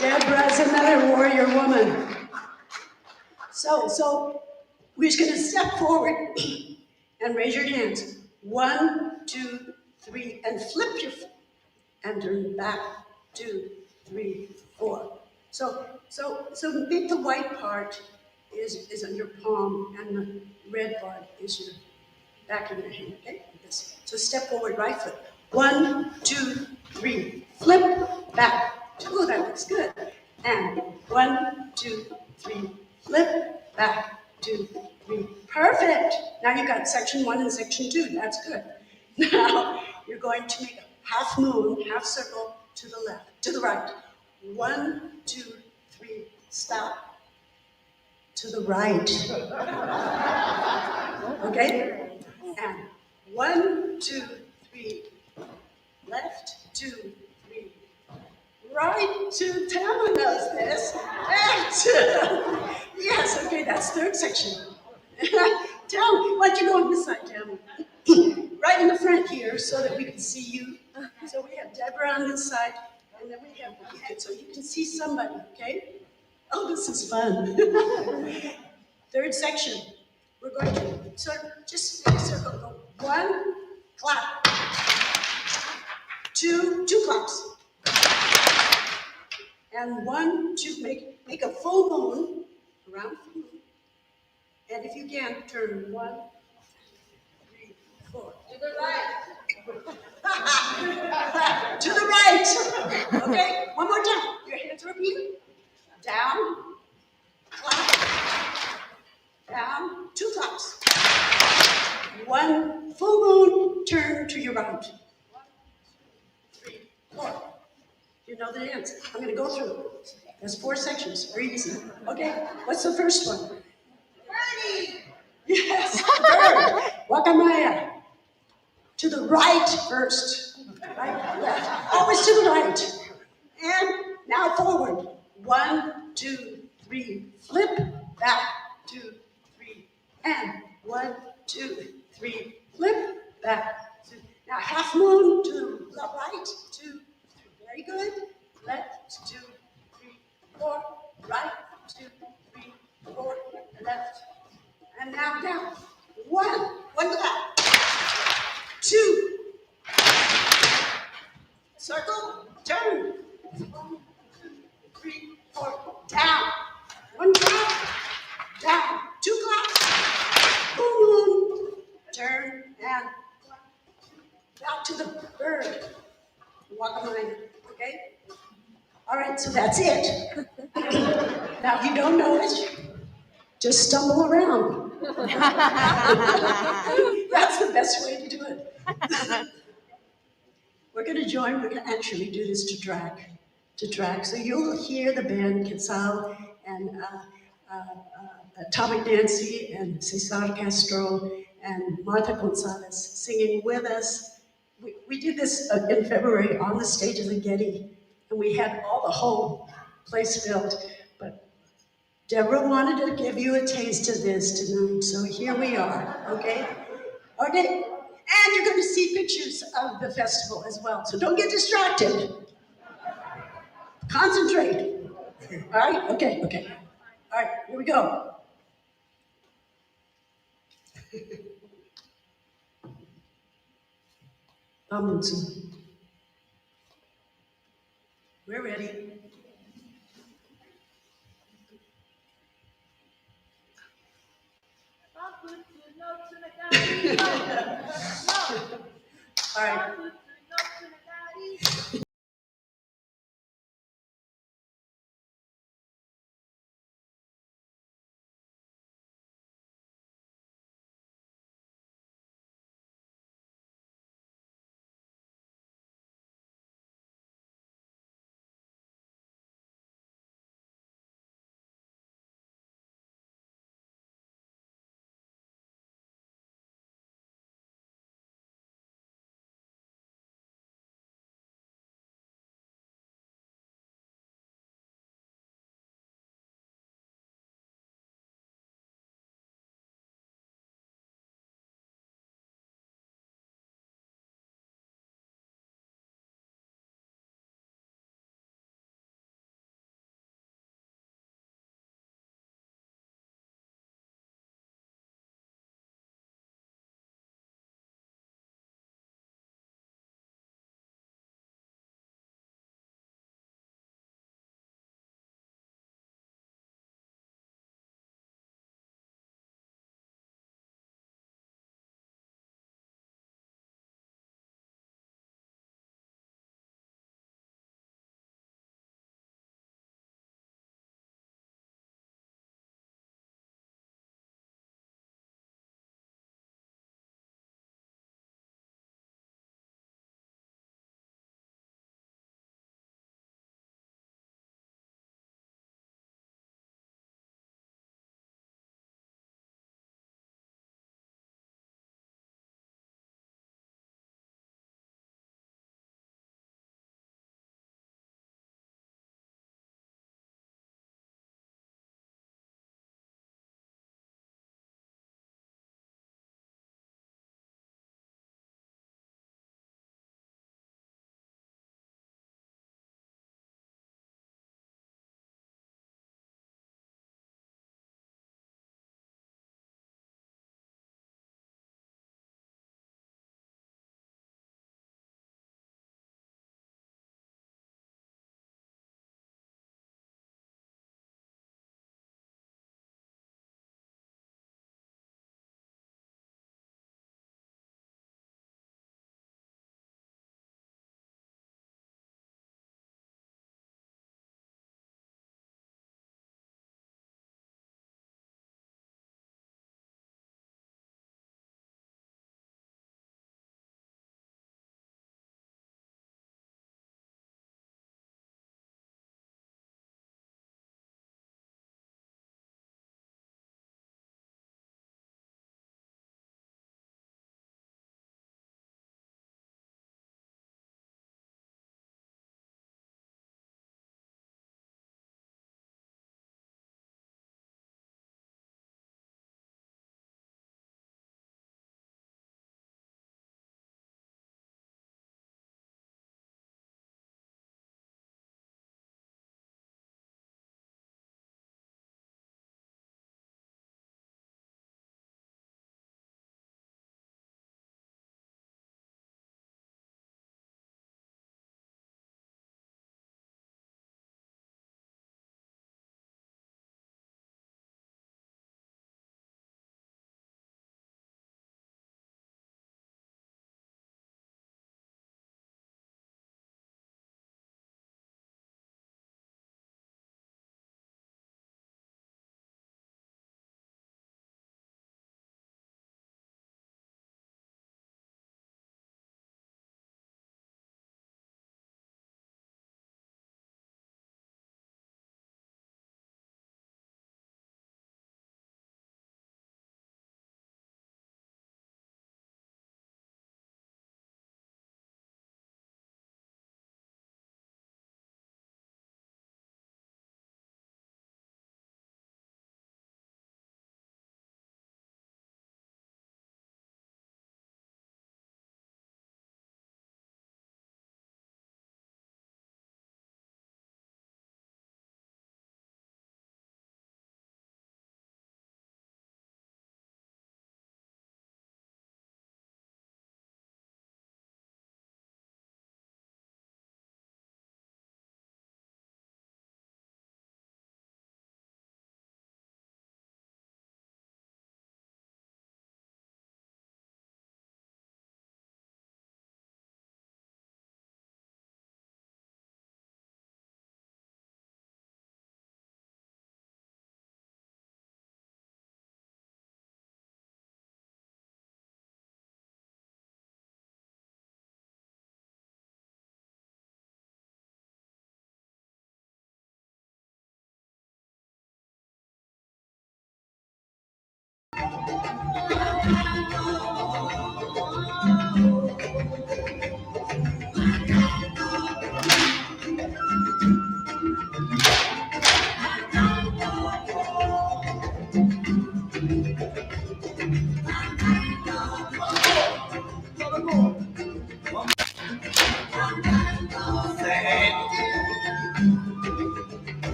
Deborah's another warrior woman. So we're just gonna step forward and raise your hands. 1, 2, 3, and flip your foot and turn back. 2, 3, 4. So make the white part is on your palm and the red part is your back of your hand, okay? Like this. So step forward, right foot. 1, 2, 3, flip, back. Oh, that looks good. And 1, 2, 3, flip, back, 2, 3. Perfect. Now you've got section 1 and section 2. That's good. Now you're going to make a half moon, half circle to the left, to the right. 1, 2, 3, stop. To the right. Okay? And 1, 2, 3, left, 2, 3, right, 2. Tama knows this. Left. Yes, okay, that's third section. Tama, why don't you go on this side, Tama? Right in the front here so that we can see you. So we have Deborah on this side, and then we have, so you can see somebody, okay? Oh, this is fun. Third section. We're going to sort of just make a circle. Go 1, clap. 2 claps. And 1, 2, make a full moon, around full moon. And if you can, turn 1, 3, 4. To the right. To the right. Okay, one more time. Your hands are repeated. Down, clap, down, 2 claps. 1 full moon, turn to your right. 1, 2, 3, 4. You know the dance. I'm going to go through. There's 4 sections, very easy. Okay, what's the first one? Birdie! Yes, bird. Wakamaya. To the right first. Right, left. Always to the right. And now forward. 1, 2, 3, flip, back, 2, 3, and 1, 2, 3, flip, back, 2. Now half moon to the right, 2, 3, very good. Left, 2, 3, 4, right, 2, 3, 4, left, and now down. 1 clap, 2, circle, turn. 1, 2, 3, 4, down. 1 clap. right, so that's it. Now, if you don't know it, just stumble around. That's the best way to do it. We're going to actually do this to drag. So you'll hear the band Quetzal and Atomic Nancy and Cesar Castro and Martha Gonzalez singing with us. We did this in February on the stage of the Getty, and we had the whole place filled. But Deborah wanted to give you a taste of this tonight, so here we are, okay? Okay, and you're going to see pictures of the festival as well, so don't get distracted. Concentrate. All right, okay. All right, here we go. Amundsen. We're ready. All right.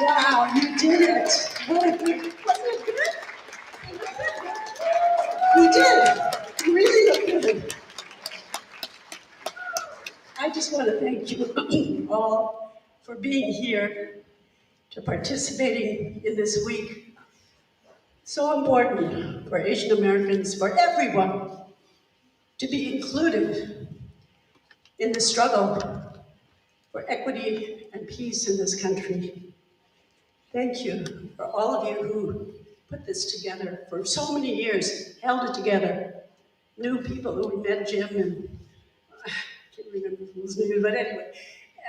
Wow, you did it. What a good, wasn't it good? You did it. You really look good. I just want to thank you all for being here, to participating in this week. So important for Asian Americans, for everyone, to be included in the struggle for equity and peace in this country. Thank you for all of you who put this together for so many years, held it together. New people who we met, Jim and I can't remember whose name, but anyway,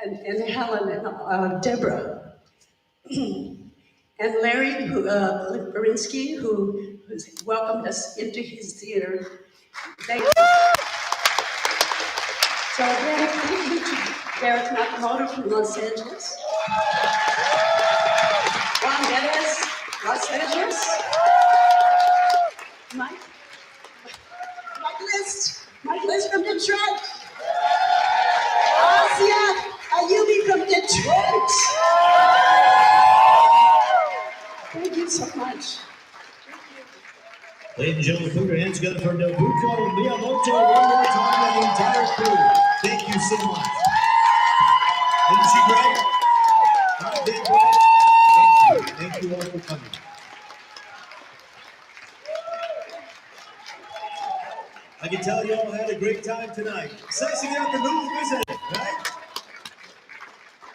and Helen and Deborah. And Larry Berinsky, who has welcomed us into his theater. Thank you. So again, thank you to Gareth Nakamoto from Los Angeles. Juan Perez, Los Angeles. Mike List from Detroit. Asia Ayubi from Detroit. Thank you so much. Ladies and gentlemen, put your hands together for Nobuko Miyamoto one more time and the entire crew. Thank you so much. Isn't she great? Not that great? Thank you all for coming. I can tell you all had a great time tonight. It's nice to get out the move, isn't it? Right?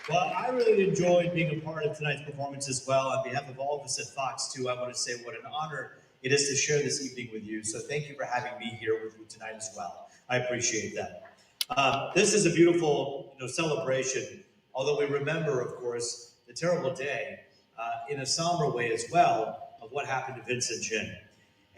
Well, I really enjoyed being a part of tonight's performance as well. On behalf of all of us at Fox 2, I want to say what an honor it is to share this evening with you. So thank you for having me here with you tonight as well. I appreciate that. This is a beautiful celebration, although we remember, of course, the terrible day in a somber way as well of what happened to Vincent Chin.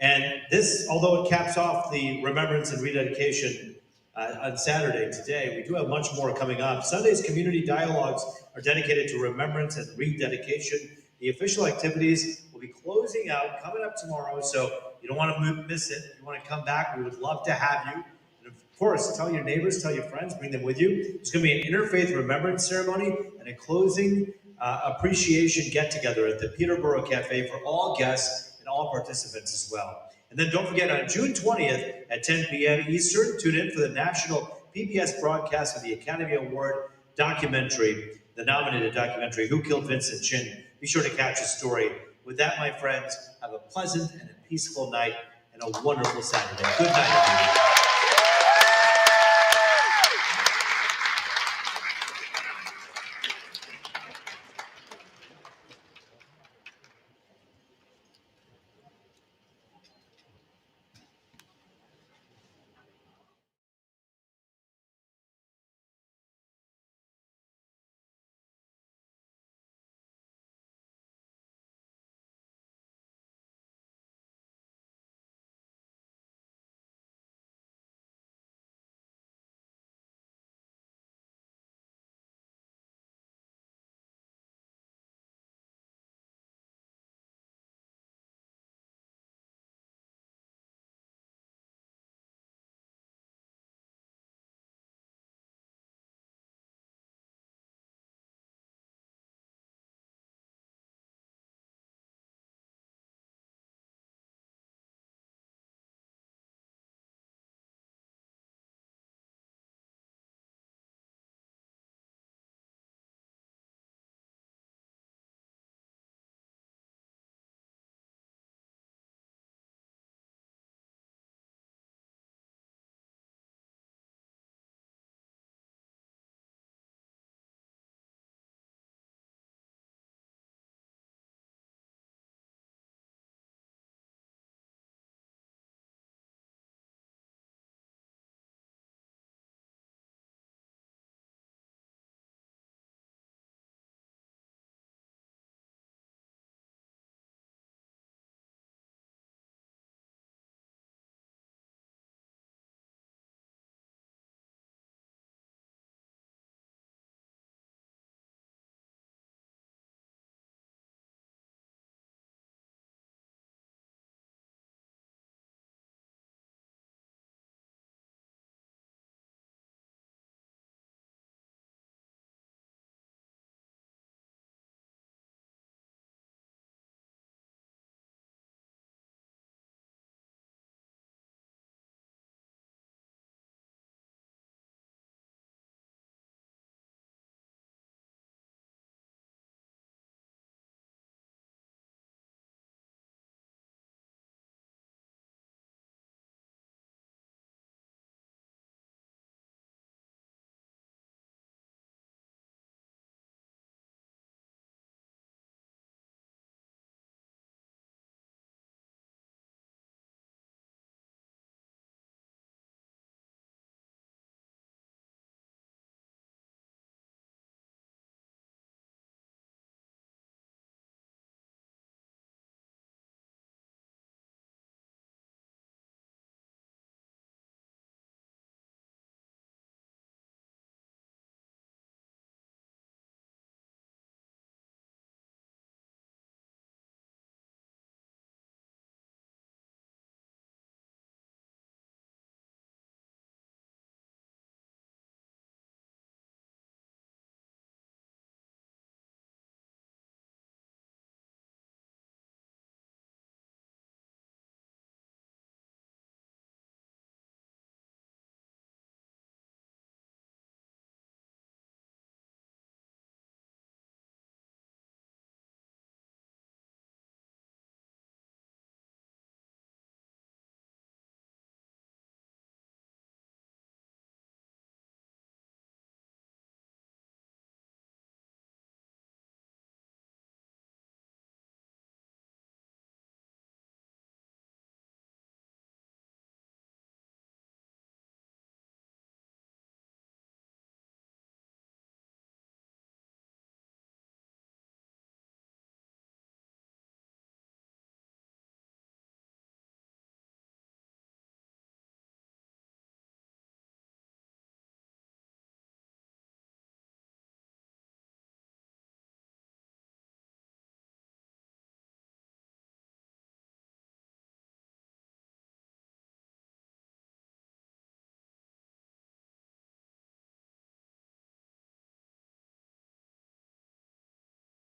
And this, although it caps off the Remembrance and Rededication on Saturday today, we do have much more coming up. Sunday's community dialogues are dedicated to Remembrance and Rededication. The official activities will be closing out, coming up tomorrow, so you don't want to miss it. If you want to come back, we would love to have you. And of course, tell your neighbors, tell your friends, bring them with you. There's going to be an interfaith remembrance ceremony and a closing appreciation get-together at the Peterborough Cafe for all guests and all participants as well. And then don't forget, on June 20th at 10 p.m. Eastern, tune in for the national PBS broadcast of the Academy Award documentary, the nominated documentary, Who Killed Vincent Chin? Be sure to catch a story. With that, my friends, have a pleasant and a peaceful night and a wonderful Saturday. Good night, everyone.